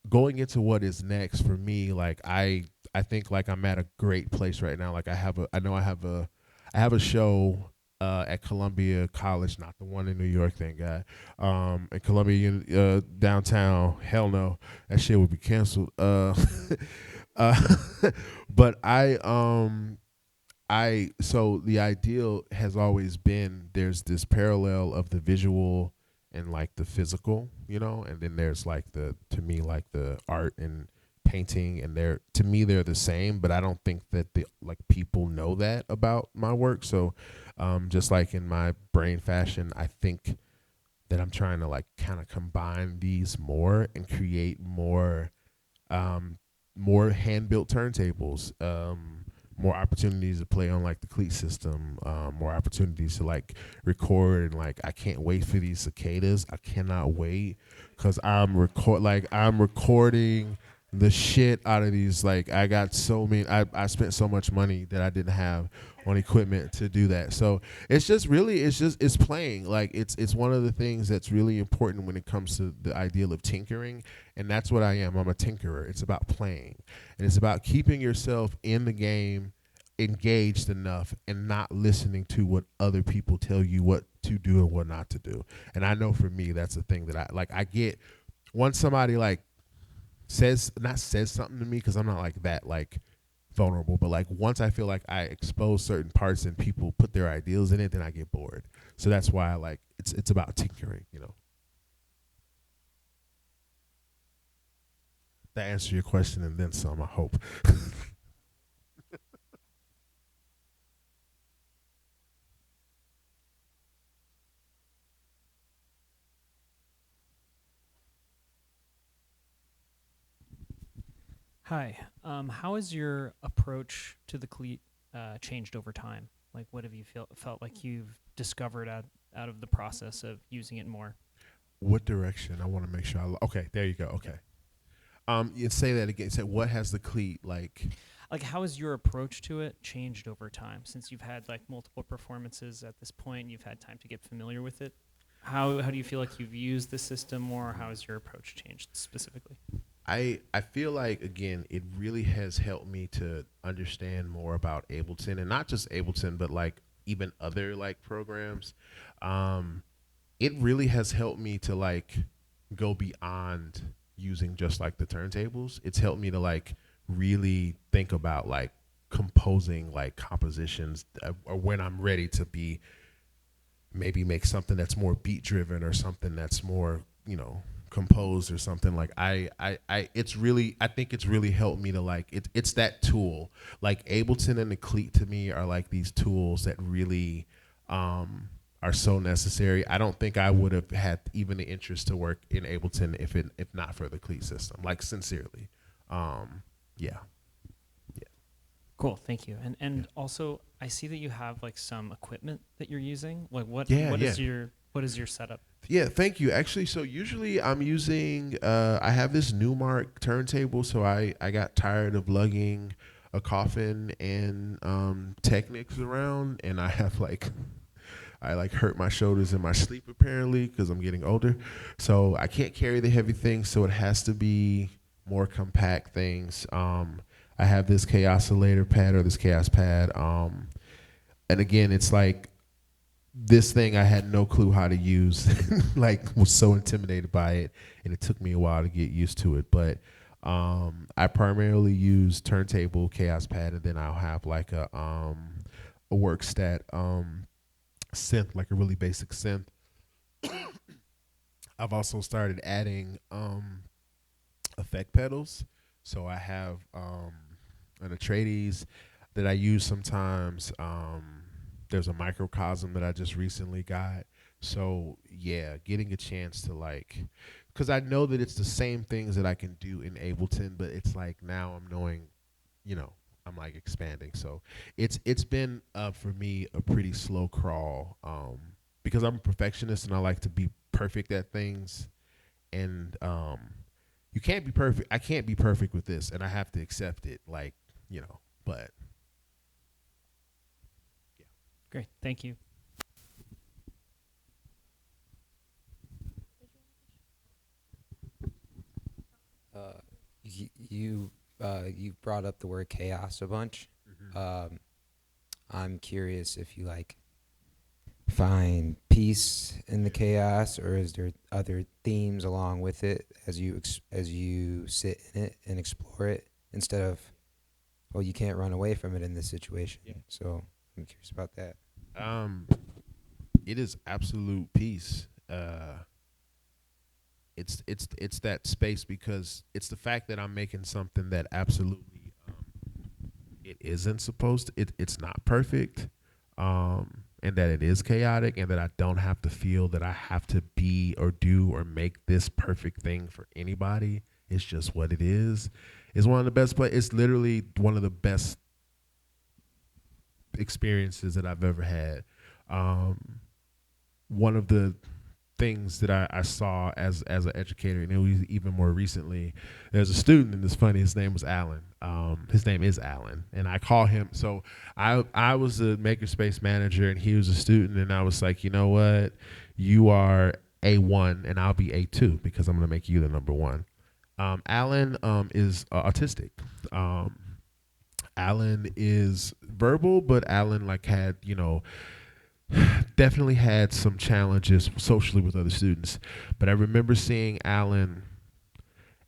going into what is next for me, like I think like I'm at a great place right now. Like I have a show at Columbia College, not the one in New York, thank God. At Columbia downtown, hell no, that shit would be canceled. But so the ideal has always been there's this parallel of the visual and like the physical, and then there's like to me like the art and painting, and to me they're the same, but I don't think that people know that about my work. So just like in my brain fashion, I think that I'm trying to like kind of combine these more and create more more hand built turntables, more opportunities to play on like the CLEAT system, more opportunities to like record, and like I can't wait for these cicadas. I cannot wait because I'm recording the shit out of these. Like I got so many. I spent so much money that I didn't have on equipment to do that. So it's playing. Like it's one of the things that's really important when it comes to the ideal of tinkering, and that's what I am. I'm a tinkerer. It's about playing, and it's about keeping yourself in the game, engaged enough, and not listening to what other people tell you what to do and what not to do. And I know for me, that's the thing that I get once somebody like says something to me, because I'm not like that like vulnerable, but like once I feel like I expose certain parts and people put their ideals in it, then I get bored. So that's why I like it's about tinkering, you know. That answers your question and then some, I hope. Hi. How has your approach to the cleat changed over time? Like, what have you felt like you've discovered out of the process of using it more? What direction? I want to make sure okay, there you go. Okay. You say that again. Say what has the cleat like? Like, how has your approach to it changed over time since you've had like multiple performances at this point and you've had time to get familiar with it? How do you feel like you've used the system more? How has your approach changed specifically? I feel like again it really has helped me to understand more about Ableton, and not just Ableton but like even other like programs. It really has helped me to like go beyond using just like the turntables. It's helped me to like really think about like composing like compositions, or when I'm ready to be maybe make something that's more beat driven or something that's more, you know, composed or something. Like it's really, I think it's really helped me to like it's that tool. Like Ableton and the Cleat to me are like these tools that really are so necessary. I don't think I would have had even the interest to work in Ableton if not for the Cleat system. Like sincerely. Yeah. Cool, thank you. And also, I see that you have like some equipment that you're using. Like what is your setup? Yeah, thank you. Actually, so usually I'm using I have this Newmark turntable. So I got tired of lugging a coffin and Technics around, and I have like I like hurt my shoulders in my sleep apparently because I'm getting older. So I can't carry the heavy things, so it has to be more compact things. I have this Chaosillator pad or this Chaos pad. And again, it's like this thing I had no clue how to use, like was so intimidated by it, and it took me a while to get used to it. But I primarily use turntable, Chaos pad, and then I'll have like a Workstat synth, like a really basic synth. I've also started adding effect pedals. So I have an Atreides that I use sometimes. There's a microcosm that I just recently got. So yeah, getting a chance to like, because I know that it's the same things that I can do in Ableton, but it's like now I'm knowing, you know, I'm like expanding. So it's been for me a pretty slow crawl because I'm a perfectionist and I like to be perfect at things, and you can't be perfect. I can't be perfect with this, and I have to accept it. Like, you know, but yeah. Great, thank you. You brought up the word chaos a bunch. Mm-hmm. I'm curious if you like find peace in the chaos, or is there other themes along with it as you sit in it and explore it, instead of, well, you can't run away from it in this situation. Yeah. So I'm curious about that. It is absolute peace. It's that space, because it's the fact that I'm making something that absolutely it isn't supposed to. It's not perfect, and that it is chaotic, and that I don't have to feel that I have to be or do or make this perfect thing for anybody. It's just what it is. It's one of the best play. It's literally one of the best experiences that I've ever had. One of the things that I saw as an educator, and it was even more recently. There's a student, and it's funny. His name was Alan. His name is Alan, and I call him. So I was a makerspace manager, and he was a student, and I was like, you know what, you are A1, and I'll be A2 because I'm gonna make you the number one. Alan is autistic. Alan is verbal, but Alan like had definitely had some challenges socially with other students. But I remember seeing Alan,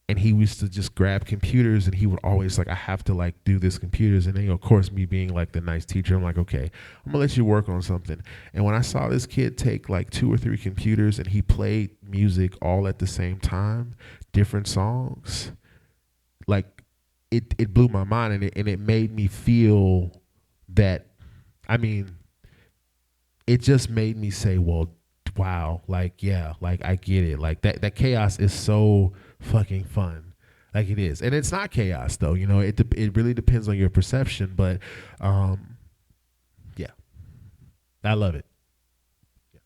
and he used to just grab computers, and he would always like, I have to like do this computers. And then of course me being like the nice teacher, I'm like, okay, I'm gonna let you work on something. And when I saw this kid take like 2 or 3 computers and he played music all at the same time, different songs, like it blew my mind, and it made me feel that, I mean, it just made me say, well, wow, like, yeah, like I get it. Like that chaos is so fucking fun. Like it is. And it's not chaos though, it really depends on your perception, but yeah. I love it. Yeah.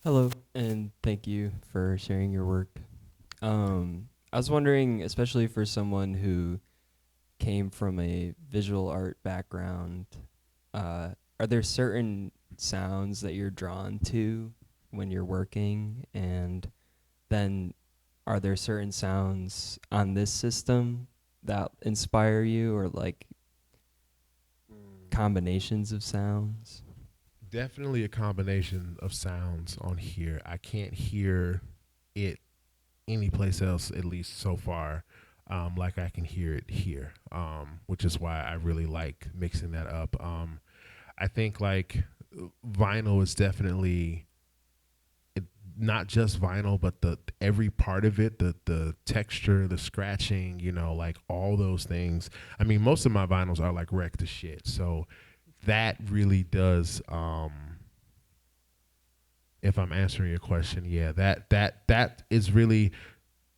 Hello, and thank you for sharing your work. I was wondering, especially for someone who came from a visual art background, are there certain sounds that you're drawn to when you're working? And then are there certain sounds on this system that inspire you, or like combinations of sounds? Definitely a combination of sounds on here. I can't hear it anyplace else, at least so far, like I can hear it here, which is why I really like mixing that up. I think like vinyl is definitely not just vinyl, but the every part of it, the texture, the scratching, like all those things. I mean, most of my vinyls are like wrecked to shit, so that really does. If I'm answering your question, yeah, that is really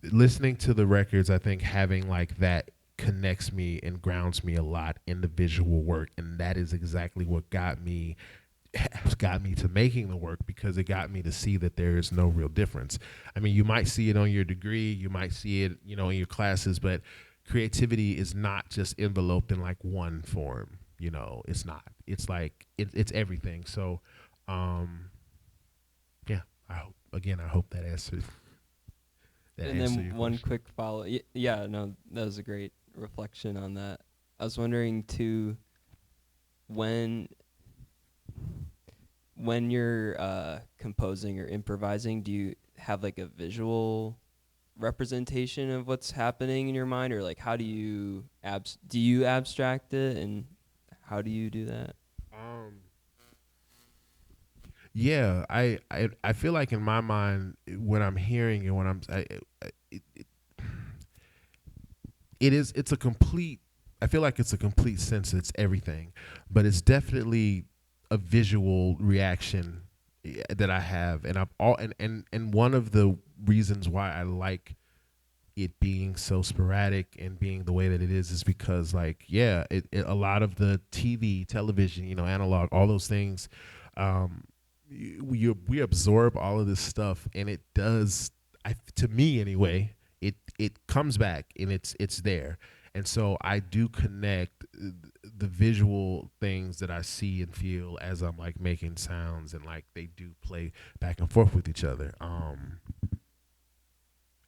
listening to the records. I think having like that connects me and grounds me a lot in the visual work, and that is exactly what got me to making the work, because it got me to see that there is no real difference. I mean, you might see it on your degree, you might see it, in your classes, but creativity is not just enveloped in like one form. It's not. It's like it's everything. So, yeah. I hope that answered. And then one quick follow. Yeah, no, that was a great reflection on that. I was wondering too, when you're composing or improvising, do you have like a visual representation of what's happening in your mind, or like how do you abstract it, and how do you do that? Yeah, I feel like in my mind, when I'm hearing and when it's a complete. I feel like it's a complete sense. It's everything, but it's definitely a visual reaction that I have, and and one of the reasons why I like it being so sporadic and being the way that it is because, like, yeah, a lot of the television, analog, all those things. We absorb all of this stuff, and it does, to me anyway, it comes back and it's there. And so I do connect the visual things that I see and feel as I'm like making sounds, and like they do play back and forth with each other.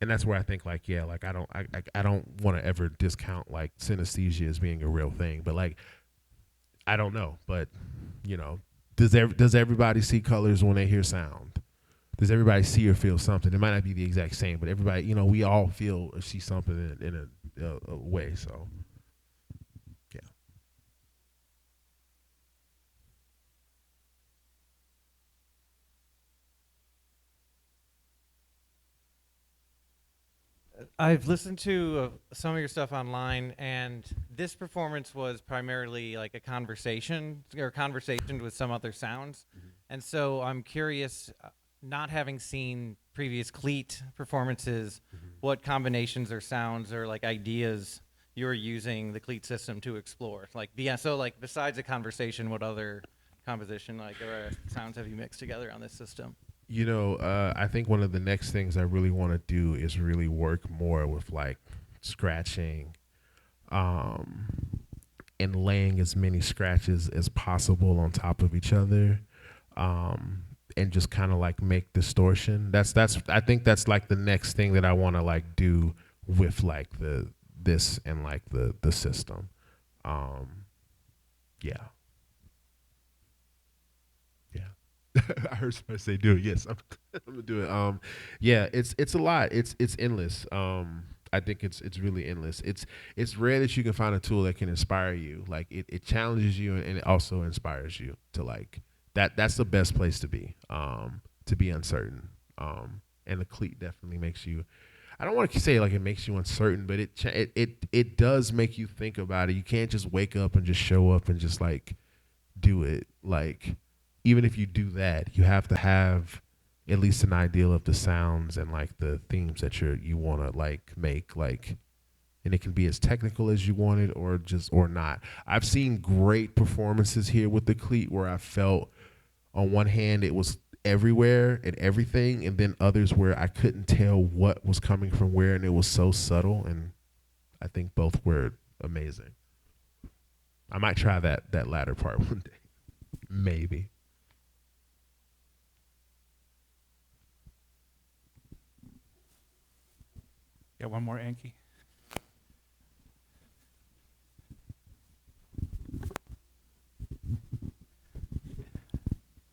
And that's where I think like, yeah, like I don't want to ever discount like synesthesia as being a real thing, but like I don't know, but does everybody see colors when they hear sound? Does everybody see or feel something? It might not be the exact same, but everybody, we all feel or see something in a way. So, yeah. I've listened to some of your stuff online, and this performance was primarily like a conversation with some other sounds. And so I'm curious, not having seen previous CLEAT performances, what combinations or sounds or like ideas you're using the CLEAT system to explore. Like, so like besides a conversation, what other composition like or sounds have you mixed together on this system? You know, I think one of the next things I really want to do is really work more with like scratching, um, and laying as many scratches as possible on top of each other, and just kind of like make distortion. That's I think that's like the next thing that I want to like do with like this and like the system. Yeah. Yeah. I heard somebody say do it. Yes, I'm, I'm gonna do it. Yeah, it's a lot. It's endless. I think it's really endless. It's rare that you can find a tool that can inspire you. Like it challenges you and it also inspires you to like that's the best place to be uncertain. And the cleat definitely makes you. I don't want to say like it makes you uncertain, but it does make you think about it. You can't just wake up and just show up and just like do it. Like even if you do that, you have to have at least an idea of the sounds and like the themes that you want to like make like, and it can be as technical as you want it or not. I've seen great performances here with the cleat where I felt on one hand it was everywhere and everything, and then others where I couldn't tell what was coming from where, and it was so subtle. And I think both were amazing. I might try that latter part one day, maybe. Got one more, Anki.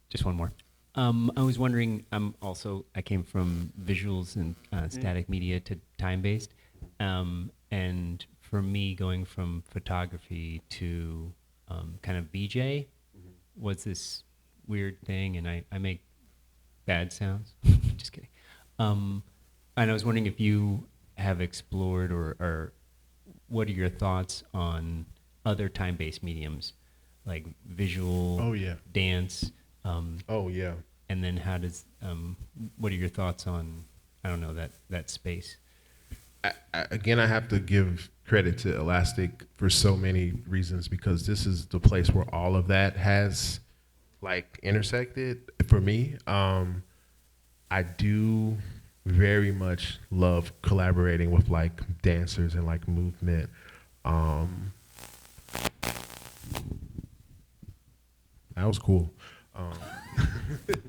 Just one more. I was wondering, I came from visuals and static media to time-based. And for me, going from photography to kind of VJ was this weird thing, and I make bad sounds. Just kidding. And I was wondering if you have explored or what are your thoughts on other time-based mediums like visual, dance, and then how does what are your thoughts on that space? Again, I have to give credit to Elastic for so many reasons, because this is the place where all of that has like intersected for me. I do very much love collaborating with like dancers and like movement. That was cool.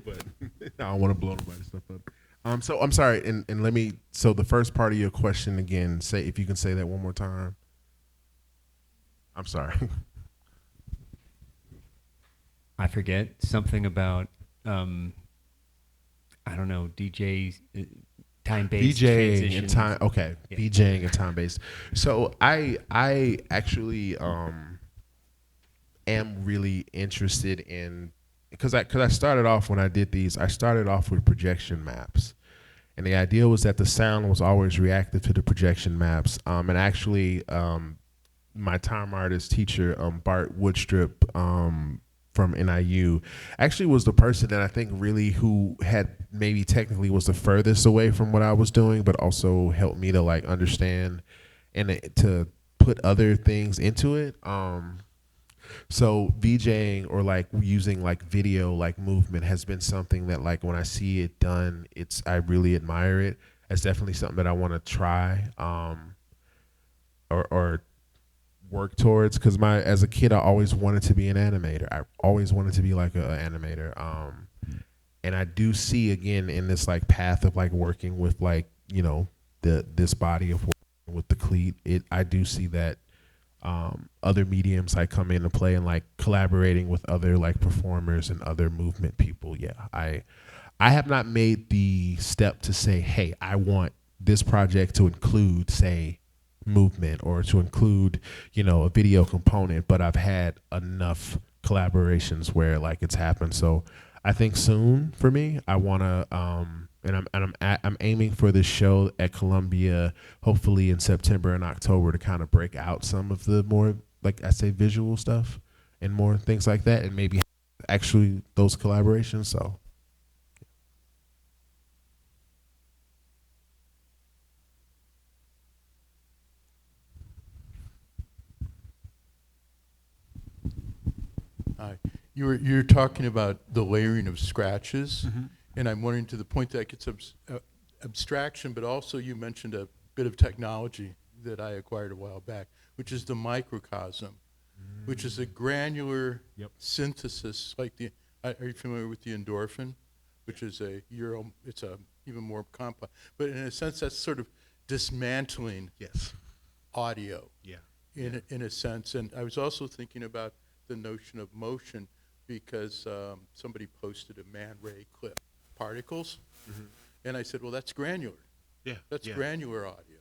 But I don't want to blow nobody's stuff up. So I'm sorry, and let me. So the first part of your question again, say if you can say that one more time. I'm sorry. I forget something about I don't know, DJs, time-based DJing and time. Okay, yeah. DJing and time-based. So I actually am really interested in, because I started off when I did these. I started off with projection maps, and the idea was that the sound was always reactive to the projection maps. And actually, my time artist teacher, Bart Woodstrip, from NIU, actually was the person that I think really who had maybe technically was the furthest away from what I was doing, but also helped me to like understand and to put other things into it. So VJing or like using like video like movement has been something that like when I see it done, I really admire it. It's definitely something that I want to try or work towards, because as a kid I always wanted to be an animator. I always wanted to be like an animator. And I do see again in this like path of like working with like, you know, this body of work with the cleat, I do see that other mediums like come into play, and like collaborating with other like performers and other movement people. Yeah, I have not made the step to say, hey, I want this project to include, say, movement or to include, you know, a video component, but I've had enough collaborations where like it's happened. So I think soon for me, I want to I'm aiming for this show at Columbia, hopefully in September and October, to kind of break out some of the more, like I say, visual stuff and more things like that, and maybe actually those collaborations. So Hi. You're talking about the layering of scratches, and I'm wondering to the point that gets abstraction, but also you mentioned a bit of technology that I acquired a while back, which is the microcosm, which is a granular synthesis. Like are you familiar with the endorphin, which is it's a even more complex, but in a sense that's sort of dismantling audio. In a sense, and I was also thinking about the notion of motion because somebody posted a Man Ray clip, particles, and I said, well, that's granular. That's granular audio,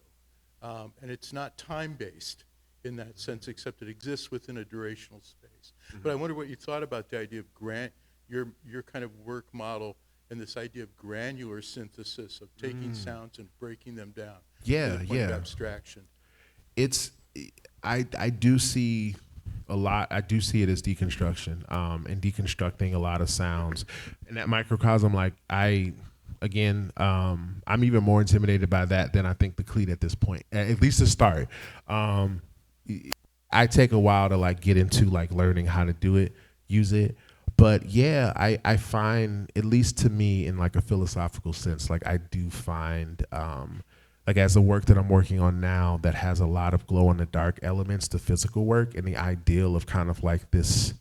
and it's not time-based in that sense, except it exists within a durational space. But I wonder what you thought about the idea of your kind of work model and this idea of granular synthesis of taking sounds and breaking them down. To the point of abstraction. I do see a lot. I do see it as deconstruction, and deconstructing a lot of sounds. And that microcosm, like I'm even more intimidated by that than I think the CLEAT at this point, at least to start. I take a while to like get into like learning how to do it, use it. But yeah, I find, at least to me in like a philosophical sense, like I do find, like as the work that I'm working on now that has a lot of glow in the dark elements to physical work and the ideal of kind of like this,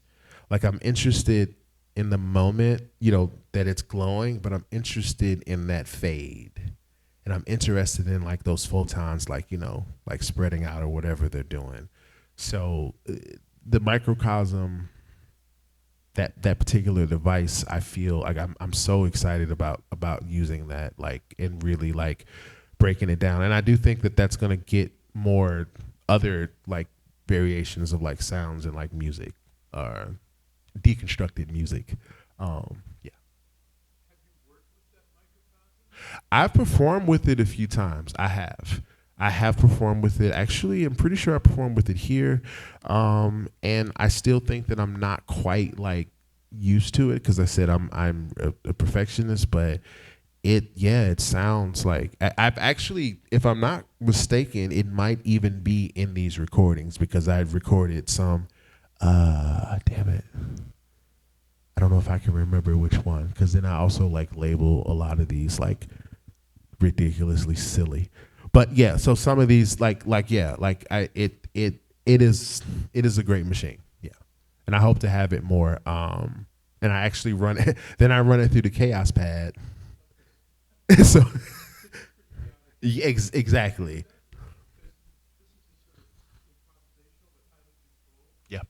like I'm interested in the moment, that it's glowing, but I'm interested in that fade. And I'm interested in like those photons, like, like spreading out or whatever they're doing. So the microcosm, that particular device, I feel like I'm so excited about using that, like, and really like breaking it down. And I do think that that's going to get more other like variations of like sounds and like music or deconstructed music. I've performed with it a few times. I have performed with it. Actually, I'm pretty sure I performed with it here. And I still think that I'm not quite like used to it because I said I'm a perfectionist, but it sounds like I've actually, if I'm not mistaken, it might even be in these recordings because I've recorded some, damn it. I don't know if I can remember which one because then I also like label a lot of these like ridiculously silly. But yeah, so some of these it is a great machine. Yeah. And I hope to have it more. And I actually run it, then I run it through the Chaos Pad. So exactly. Yeah.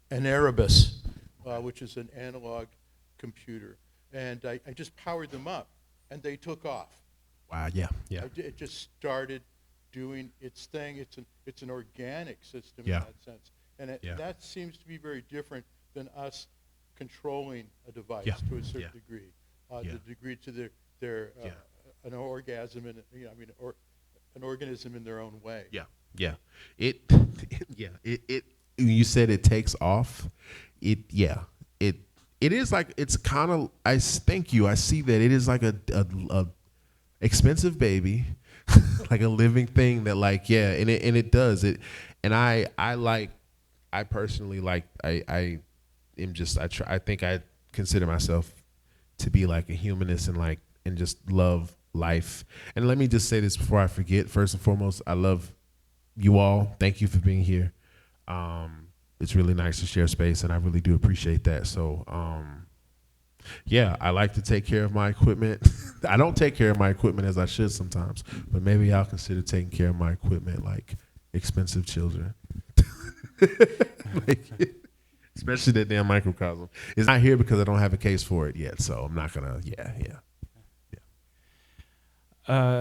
An Erebus, which is an analog computer, and I just powered them up, and they took off. Wow. Yeah. It just started doing its thing. It's an organic system in that sense, and that seems to be very different than us controlling a device to a certain degree. The degree to their an orgasm and or an organism in their own way. Yeah. It you said it takes off. It is like, it's kind of, I see that it is like a expensive baby, like a living thing that like, and it does it. And I personally like, I think I consider myself to be like a humanist and just love life. And let me just say this before I forget. First and foremost, I love you all. Thank you for being here. It's really nice to share space, and I really do appreciate that. So, I like to take care of my equipment. I don't take care of my equipment as I should sometimes, but maybe I'll consider taking care of my equipment like expensive children. Especially that damn microcosm. It's not here because I don't have a case for it yet, so I'm not gonna.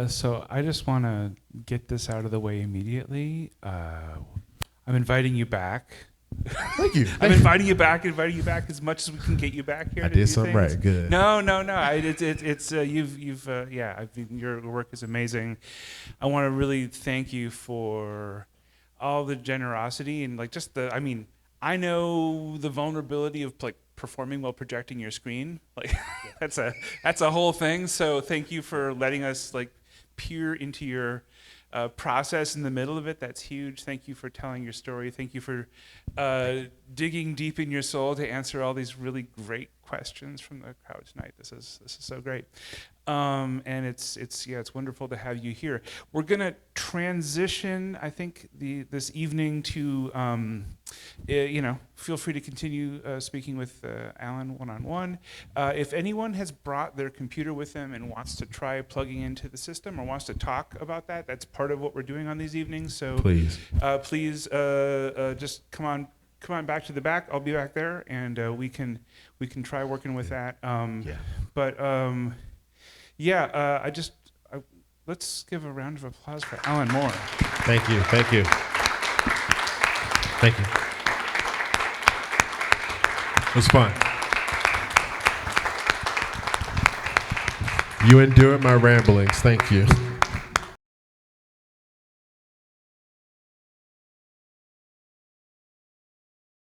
So I just want to get this out of the way immediately. I'm inviting you back Thank you. I'm inviting you back as much as we can get you back here. I to did do something things. right. Good. No. Your work is amazing. I want to really thank you for all the generosity and like just the. I mean, I know the vulnerability of like performing while projecting your screen. Like that's a whole thing. So thank you for letting us like peer into your process in the middle of it. That's huge. Thank you for telling your story. Thank you for digging deep in your soul to answer all these really great questions from the crowd tonight. This is so great. And it's wonderful to have you here. We're gonna transition, I think, this evening to feel free to continue speaking with Alan one-on-one. If anyone has brought their computer with them and wants to try plugging into the system or wants to talk about that, that's part of what we're doing on these evenings. So please just come on back to the back. I'll be back there, and we can try working with that. Let's give a round of applause for Alan Moore. Thank you. Thank you. Thank you. It was fun. You endured my ramblings. Thank you.